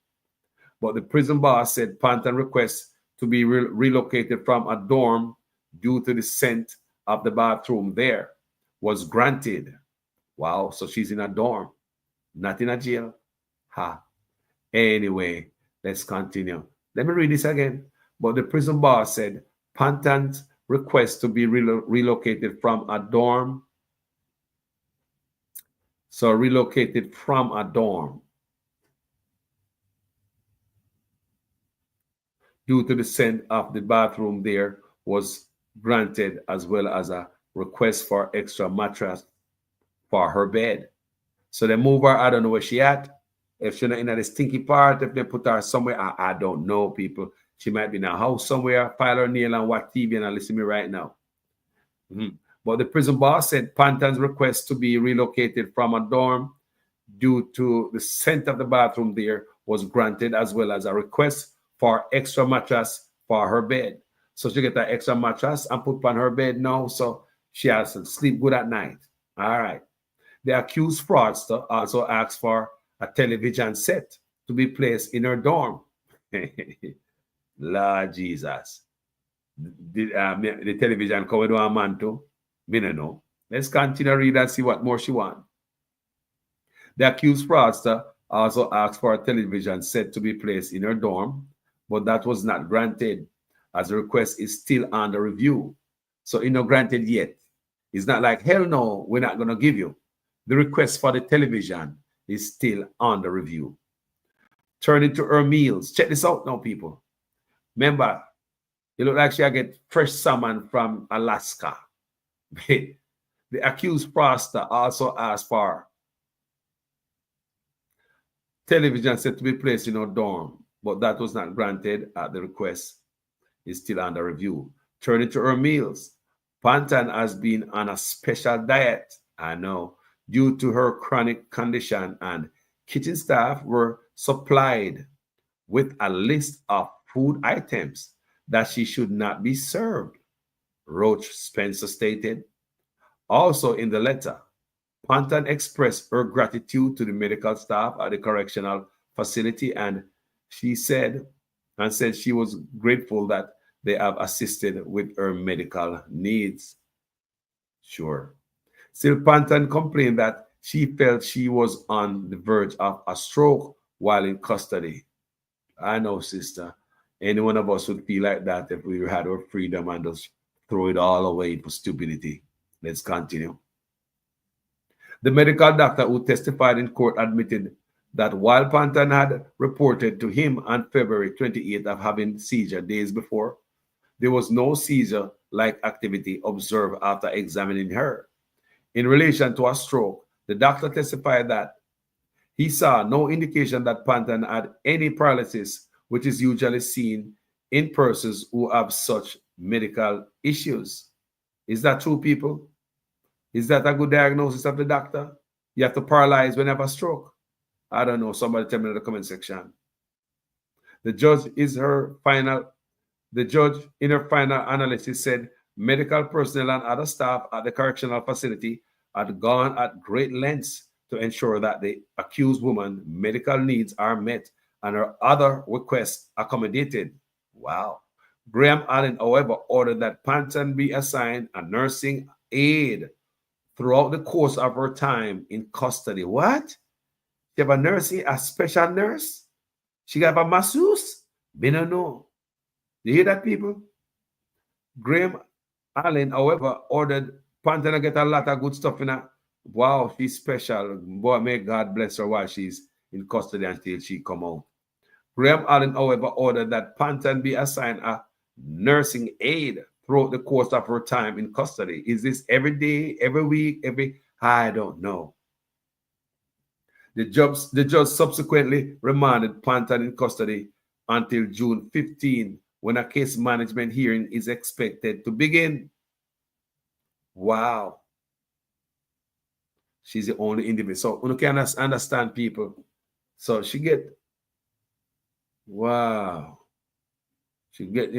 But the prison boss said Pantan requests to be relocated from a dorm due to the scent of the bathroom there was granted. Wow, so she's in a dorm, not in a jail. Ha. Anyway, let's continue. Let me read this again. But the prison boss said Pantan's request to be relocated from a dorm. So relocated from a dorm due to the scent of the bathroom there was granted, as well as a request for extra mattress for her bed. So they move her. I don't know where she at. If she's not in the stinky part, if they put her somewhere, I don't know, people. She might be in a house somewhere, file her nail and watch TV and listen to me right now. But the prison boss said Pantan's request to be relocated from a dorm due to the scent of the bathroom there was granted, as well as a request for extra mattress for her bed. So she get that extra mattress and put on her bed now, so she has to sleep good at night. All right. The accused fraudster also asked for a television set to be placed in her dorm. Lord Jesus. The television come with a man too? Me no know. Let's continue to read and see what more she wants. The accused fraudster also asked for a television set to be placed in her dorm, but that was not granted, as the request is still under review. So it's not granted yet. It's not like, hell no, we're not going to give you. The request for the television is still under review. Turning to her meals. Check this out now, people. Remember, it looked like she get fresh salmon from Alaska. The accused fraudster also asked for television set to be placed in her dorm, but that was not granted. The request is still under review. Turning to her meals. Pantan has been on a special diet, I know, due to her chronic condition, and kitchen staff were supplied with a list of food items that she should not be served, Roach Spencer stated. Also in the letter, Pantan expressed her gratitude to the medical staff at the correctional facility, and she said she was grateful that they have assisted with her medical needs. Sure. Still, Pantan complained that she felt she was on the verge of a stroke while in custody. I know, sister. Any one of us would feel like that if we had our freedom and just throw it all away for stupidity. Let's continue. The medical doctor who testified in court admitted that while Pantan had reported to him on February 28th of having seizure days before, there was no seizure-like activity observed after examining her. In relation to a stroke, the doctor testified that he saw no indication that Pantan had any paralysis which is usually seen in persons who have such medical issues. Is that true, people? Is that a good diagnosis of the doctor? You have to paralyze when you have a stroke. I don't know. Somebody tell me in the comment section. The judge in her final analysis said medical personnel and other staff at the correctional facility had gone at great lengths to ensure that the accused woman's medical needs are met and her other requests accommodated. Wow. Graham Allen, however, ordered that Panton be assigned a nursing aide throughout the course of her time in custody. What? She have a special nurse? She got a masseuse? We don't know. You hear that, people? Graham Allen, however, ordered Panton to get a lot of good stuff in her. Wow, she's special. Boy, may God bless her while she's in custody until she come out. Graham Allen, however, ordered that Panton be assigned a nursing aide throughout the course of her time in custody. Is this every day, every week, I don't know. The judge subsequently remanded Panton in custody until June 15, when a case management hearing is expected to begin. Wow. She's the only individual. So you can understand, people. So she get, wow. She get,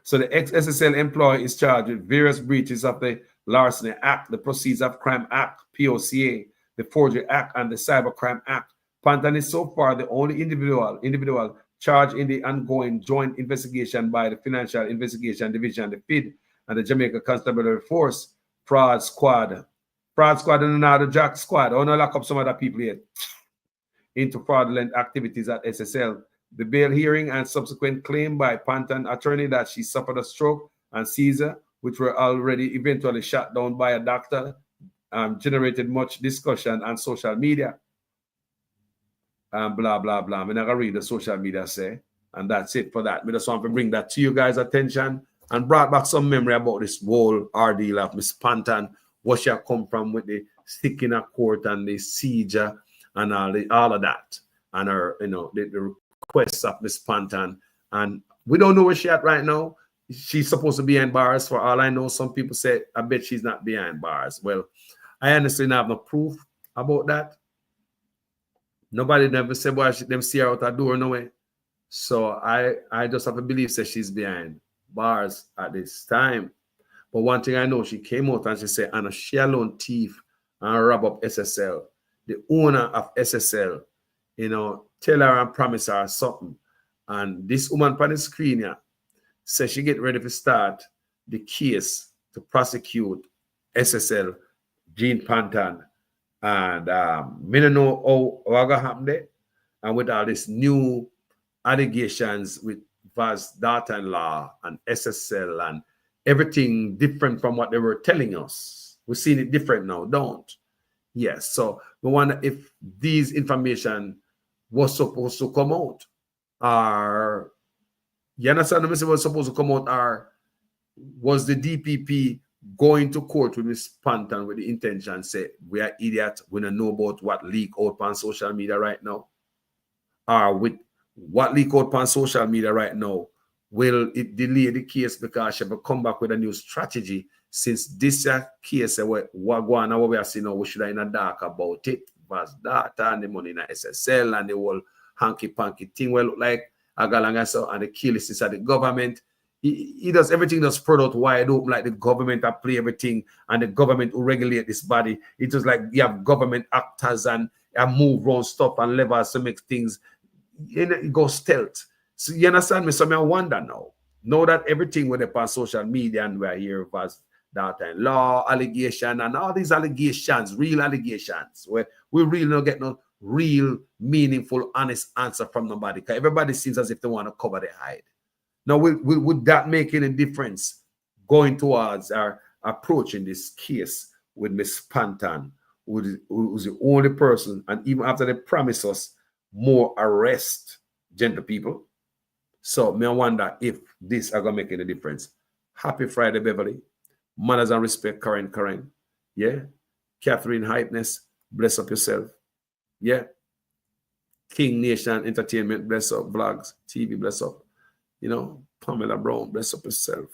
So the ex-SSL employee is charged with various breaches of the Larceny Act, the Proceeds of Crime Act, POCA, the Forgery Act, and the Cybercrime Act. Panton is so far the only individual charged in the ongoing joint investigation by the Financial Investigation Division, the FID, and the Jamaica Constabulary Force Fraud Squad. Fraud Squad and another Jack Squad. I want to lock up some other people here into fraudulent activities at SSL. The bail hearing and subsequent claim by Panton attorney that she suffered a stroke and seizure, which were already eventually shut down by a doctor, generated much discussion on social media. And blah, blah, blah. I'm not going to read the social media say. And that's it for that. I just want to bring that to you guys' attention and brought back some memory about this whole ordeal of Miss Panton, what she come from with the stick in a court and the seizure and all of that. And her, the requests of Miss Panton. And we don't know where she's at right now. She's supposed to be behind bars. For all I know, some people say, I bet she's not behind bars. Well, I honestly don't have no proof about that. Nobody never said why them see her out the door, no way. So I just have to believe that she's behind bars at this time. But one thing I know, she came out and she said, Anna, she alone thief and rob up SSL. The owner of SSL, tell her and promise her something. And this woman on the screen here says she get ready to start the case to prosecute SSL, Jean Panton. And me don't know how going to happen there. And with all these new allegations with Vaz's daughter-in-law and SSL and everything different from what they were telling us. We're seeing it different now, don't? Yes. So we wonder if these information was supposed to come out. Or, you understand what was supposed to come out? Or was the DPP going to court with Miss Panton with the intention say, we are idiots, we don't know about what leak out on social media right now? Or with what leak out on social media right now, will it delay the case because she will come back with a new strategy since this case, what going on, what we are seeing now, we should have in a dark about it. Vaz data and the money in the SSL and the whole hanky-panky thing will look like Agalanga and the key list is at the government. He does everything that's spread out wide open, like the government that play everything and the government will regulate this body. It's just like you have government actors and move around stuff and levers to make things, it goes stealth. So you understand me? So I wonder now that everything with on social media and we're here as daughter-in-law allegation and all these allegations, real allegations, where we really don't get no real, meaningful, honest answer from nobody. Because everybody seems as if they want to cover their hide. Now, would that make any difference going towards our approaching this case with Miss Panton, who's the only person, and even after they promise us more arrest, gentle people? So, me I wonder if this are going to make any difference. Happy Friday, Beverly. Manners and respect, Karen. Yeah. Catherine Hypeness, bless up yourself. Yeah. King Nation Entertainment, bless up. Vlogs, TV, bless up. You know, Pamela Brown, bless up herself.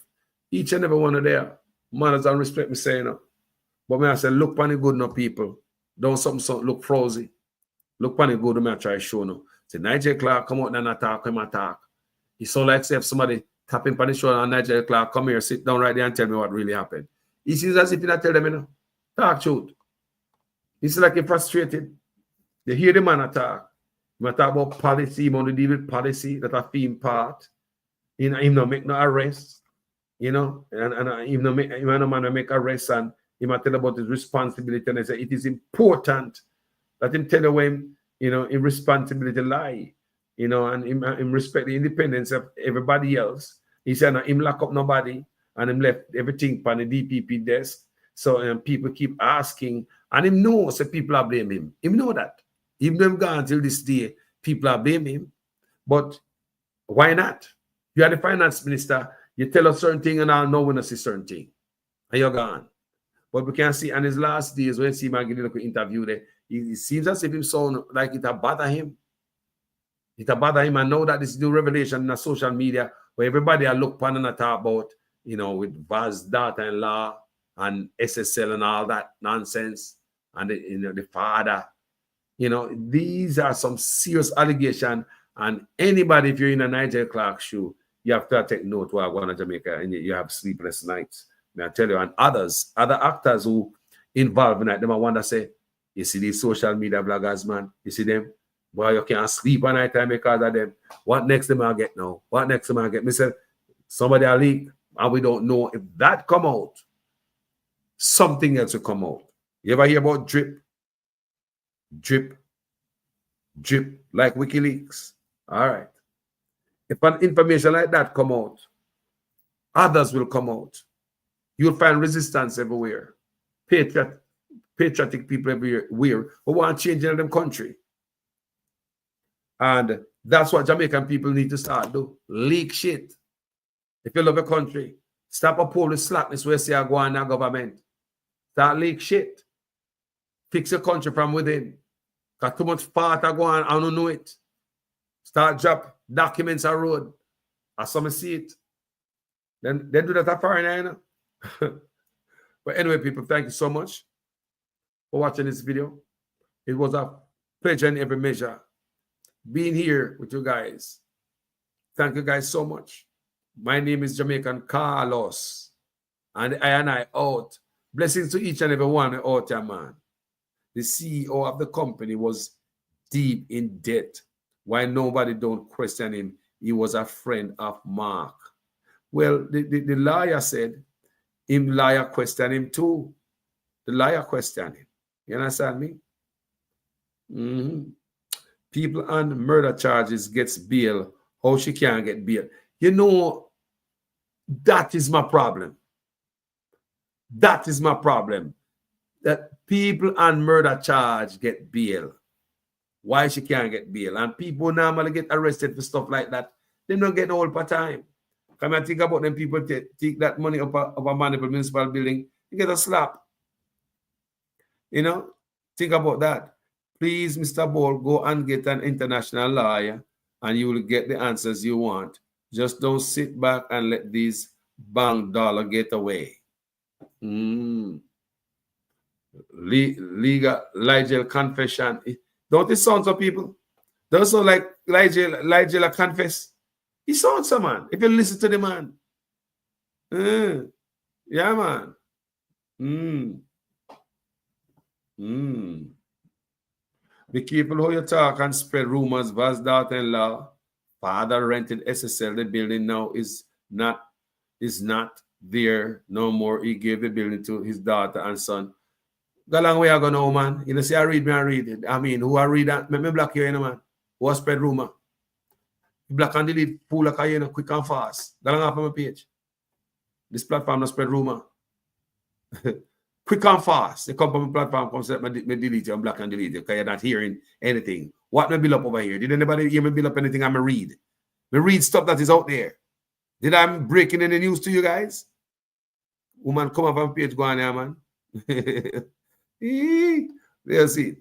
Each and every one of there. Manners and respect me saying up. But when I say, look on the good no people. Don't something look frozy. Look on the good, me I try to show no. Say, Nigel Clark come out and attack, him attack. He so like if somebody tapping on the shoulder and Nigel Clark, come here, sit down right there and tell me what really happened. He seems as if he not tell them, you know. Talk truth. He's like he's frustrated. They hear the man attack. He talk about policy, he want to deal with policy that a theme part. You know, him not make no arrest. You know, and him not make him no man make arrest, and he might tell about his responsibility, and I say it is important that him tell him, you know, in responsibility lie, you know, and him respect the independence of everybody else. He said him lock up nobody and him left everything on the DPP desk. So people keep asking, and him knows that people are blaming him. Him know that. Even though him gone till this day, people are blaming him. But why not? You are the finance minister, you tell us certain thing and I'll know when I see certain thing. And you're gone. But we can see on his last days when see him getting an interview there, it seems as if him sound like it bother him. It bother him, and now that this new revelation in the social media where everybody are look upon and talk about, you know, with Vaz daughter-in-law and Ssl and all that nonsense, and the father, you know, these are some serious allegations. And anybody, if you're in a Nigel Clark shoe, you have to take note while going to Jamaica and you have sleepless nights. May I tell you, and other actors who involved in that, them I wonder say, you see these social media bloggers, man, you see them, boy, you can't sleep at night time because of them. What next them I get now? What next them I get? Me say, somebody will leak, and we don't know if that come out, something else will come out. You ever hear about drip, like WikiLeaks? All right. If an information like that come out, others will come out. You'll find resistance everywhere. Patriotic people everywhere who want to change in them country. And that's what Jamaican people need to start do. Leak shit. If you love a country, stop upholding the slackness where say I go on our government. Start leak shit. Fix your country from within. Got too much fart I go on, I don't know it. Start drop documents on road. I saw me see it. Then they do that at foreign, you know. But anyway, people, thank you so much for watching this video. It was a pleasure in every measure being here with you guys. Thank you guys so much. My name is Jamaican Carlos, and I out. Blessings to each and every one out there, man. The CEO of the company was deep in debt. Why nobody don't question him? He was a friend of Mark. Well, the lawyer said, him lawyer questioned him too. The lawyer questioned him. You understand me? People on murder charges gets bail. How she can't get bail? You know, that is my problem. That is my problem. That people on murder charge get bail. Why she can't get bail? And people normally get arrested for stuff like that. They don't get no help of time. Come and think about them people take that money up a municipal building, you get a slap. You know, think about that. Please, Mr. Ball, go and get an international lawyer and you will get the answers you want. Just don't sit back and let these bank dollar get away. Legal confession. Don't it sound so, people? Don't sound like Ligel confess. He sounds so, man. If you listen to the man. Yeah, man. Be careful how you talk and spread rumors. Vaz daughter-in-law, father rented Ssl. The building now is not there no more. He gave the building to his daughter and son. Go long way I go now, man. You know, see, I read it. I mean, who I read that? Me block you, you know, man. Who I spread rumor? Black and delete, pull like you know, quick and fast. Go long off on my page. This platform not spread rumor. Quick and fast. They come from the platform, come say, me delete you, I'm black and delete you, because you're not hearing anything. What me build up over here? Did anybody hear me build up anything? I'm read. Me read stuff that is out there. Did I breaking in the news to you guys? Woman, come up on page, go on there, man. We'll see.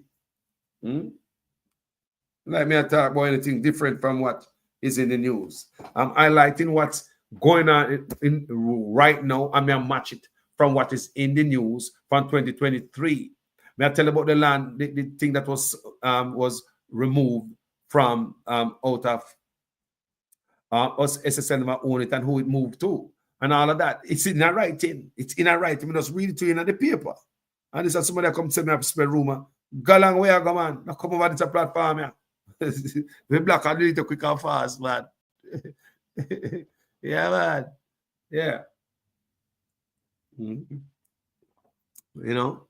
Let me talk about anything different from what is in the news. I'm highlighting what's going on in right now. I mean, I match it from what is in the news from 2023. May I tell you about the land, the thing that was removed from out of us SSL own it and who it moved to and all of that. It's in a writing. It's in a writing. We just read it to you in the paper. And this is somebody that come to me up spread rumor. Go long way I go, man. Now come over this platform, yeah. We black and do it quick and fast, man. Yeah, man. Yeah. You know,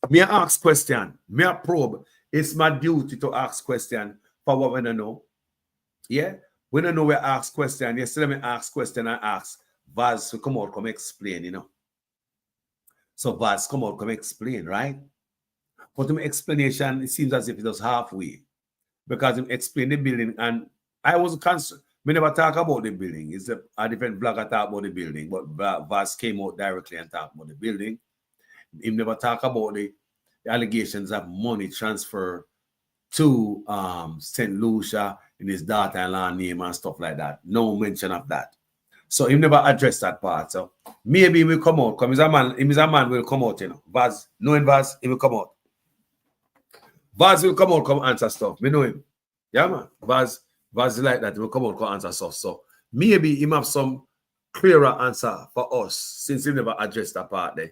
me ask question. Me a probe. It's my duty to ask question for what we don't know. Yeah. We don't know we ask question. Yesterday me ask question. I ask Vaz to come out, come explain, you know. So Vaz come out, come explain, right? But my explanation, it seems as if it was halfway. Because he explained the building and I was concerned. We never talk about the building. It's a different blogger talk about the building, but Vaz came out directly and talked about the building. He never talk about the allegations of money transfer to St. Lucia in his daughter-in-law name and stuff like that. No mention of that. So he never addressed that part. So maybe he will come out. Because he's a man will come out, you know. Vaz, knowing Vaz, he will come out. Vaz will come out, come answer stuff. Me know him. Yeah, man. Vaz is like that. He will come out, come answer stuff. So maybe he have some clearer answer for us since he never addressed that part there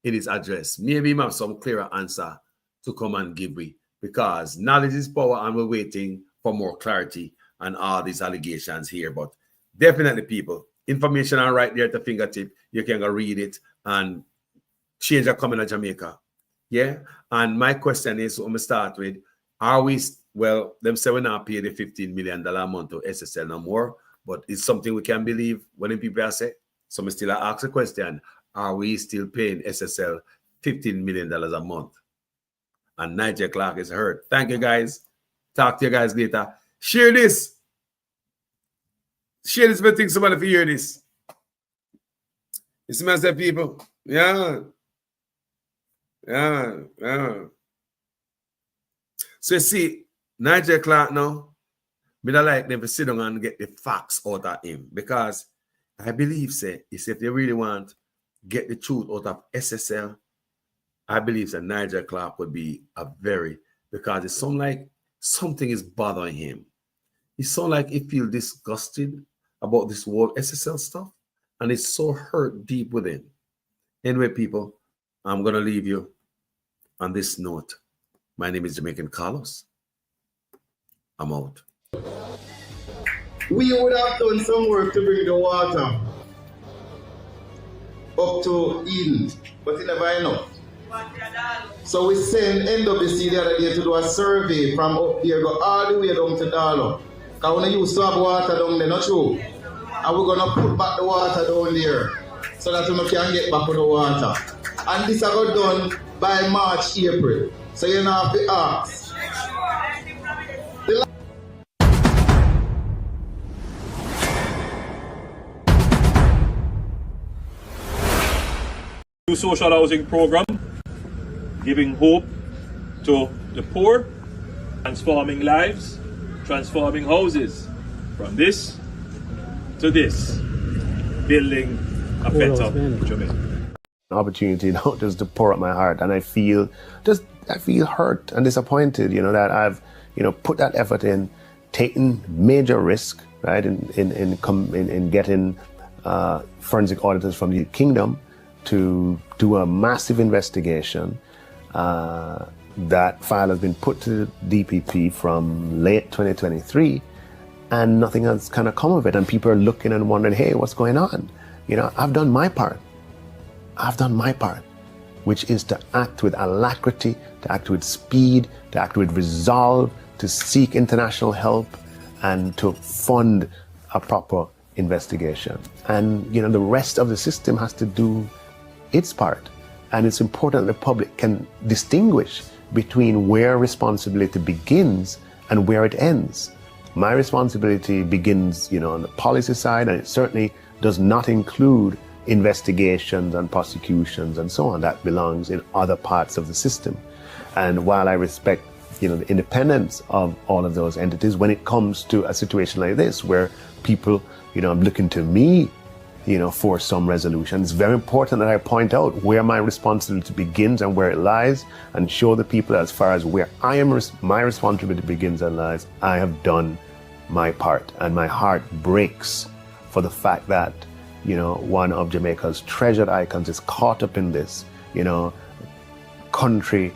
in his address. Maybe he have some clearer answer to come and give me because knowledge is power and we're waiting for more clarity on all these allegations here. But definitely, people, information are right there at the fingertip. You can go read it and change are coming to Jamaica. Yeah. And my question is, I'm going to start with, are we, well, them say we're not paying the $15 million a month to SSL no more, but it's something we can believe when people are saying. So I still ask the question, are we still paying SSL $15 million a month? And Nigel Clark is hurt. Thank you, guys. Talk to you guys later. Share this. Share this if you think somebody will hear this. You see myself, people? Yeah. Yeah. So you see, Nigel Clark now, me don't like them to sit down and get the facts out of him because I believe, if they really want to get the truth out of SSL, I believe that Nigel Clark would be because it sounds like something is bothering him. It sounds like he feels disgusted about this whole SSL stuff and it's so hurt deep within. Anyway, people, I'm going to leave you on this note. My name is Jamaican Carlos. I'm out. We would have done some work to bring the water up to Eden, but it never enough. So we sent NWC the other day to do a survey from up here, go all the way down to Darlow. Because when you used to have water down there, not true. And we're going to put back the water down there so that we can get back on the water. And this I got done by March, April. So you don't have to ask. New social housing program, giving hope to the poor, transforming lives, transforming houses, from this to this, building a better Jamaica. Opportunity now just to pour out my heart, and I feel hurt and disappointed, that I've put that effort in, taken major risk, right, in getting forensic auditors from the kingdom to do a massive investigation. That file has been put to the DPP from late 2023, and nothing has kind of come of it. And people are looking and wondering, hey, what's going on? I've done my part. Which is to act with alacrity, to act with speed, to act with resolve, to seek international help, and to fund a proper investigation. And the rest of the system has to do its part. And it's important that the public can distinguish between where responsibility begins and where it ends. My responsibility begins, on the policy side, and it certainly does not include investigations and prosecutions and so on. That belongs in other parts of the system. And while I respect the independence of all of those entities when it comes to a situation like this, where people, are looking to me, for some resolution. It's very important that I point out where my responsibility begins and where it lies, and show the people as far as where my responsibility begins and lies, I have done my part. And my heart breaks for the fact that, one of Jamaica's treasured icons is caught up in this, country.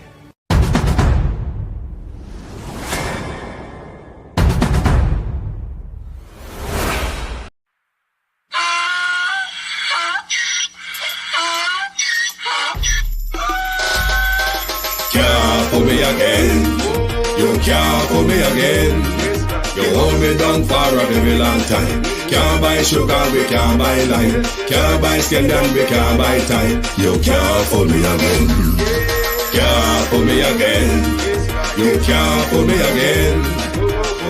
Can't pull me again. You can't pull me again. You hold me down for a very long time. Can't buy sugar, we can't buy lime. Can't buy scandal, we can't buy time. You can't pull me again. Can't pull me again. You can't pull me again.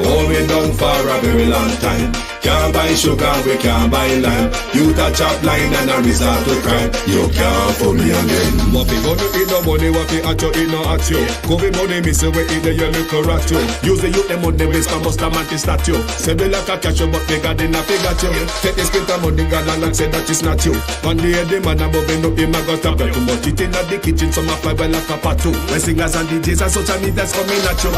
Hold me down for a very long time. Can't buy sugar, we can't buy lime. You touch up line and a resort to crime. You can't pull me again. What we gonna eat no money, what we at you, eat no at you. Covid money, me say we eat the yellow correct you. Use the youth, the money, waste and bust a man to statue. Say we like a cash, but bigger than a figure you. Take the spit of money, God and say that is not you. One day the man above me no him a got a bet too much. It in the kitchen, some a fly well like a pot too. When singers and DJs and social media's coming at you.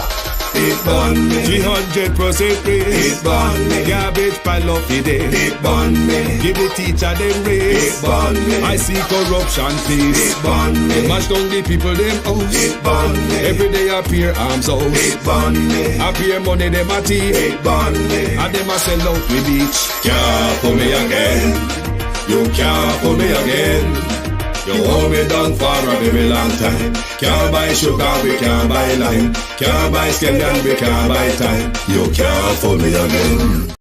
It burn me. 300% raise. It burn me. Garbage pile up the day. It burn me. Give the teacher them raise. It burn me. I see corruption please. It burn me. Mash down the people them house. It burn me. Every day appear arms out. It burn me. Appear money them a thief. It burn me. And them a sell out the beach. Can't pull me again. You can't pull me again. You hold me down for a very long time. Can't buy sugar, we can't buy lime. Can't buy scandal, we can't buy time. You can't pull me again.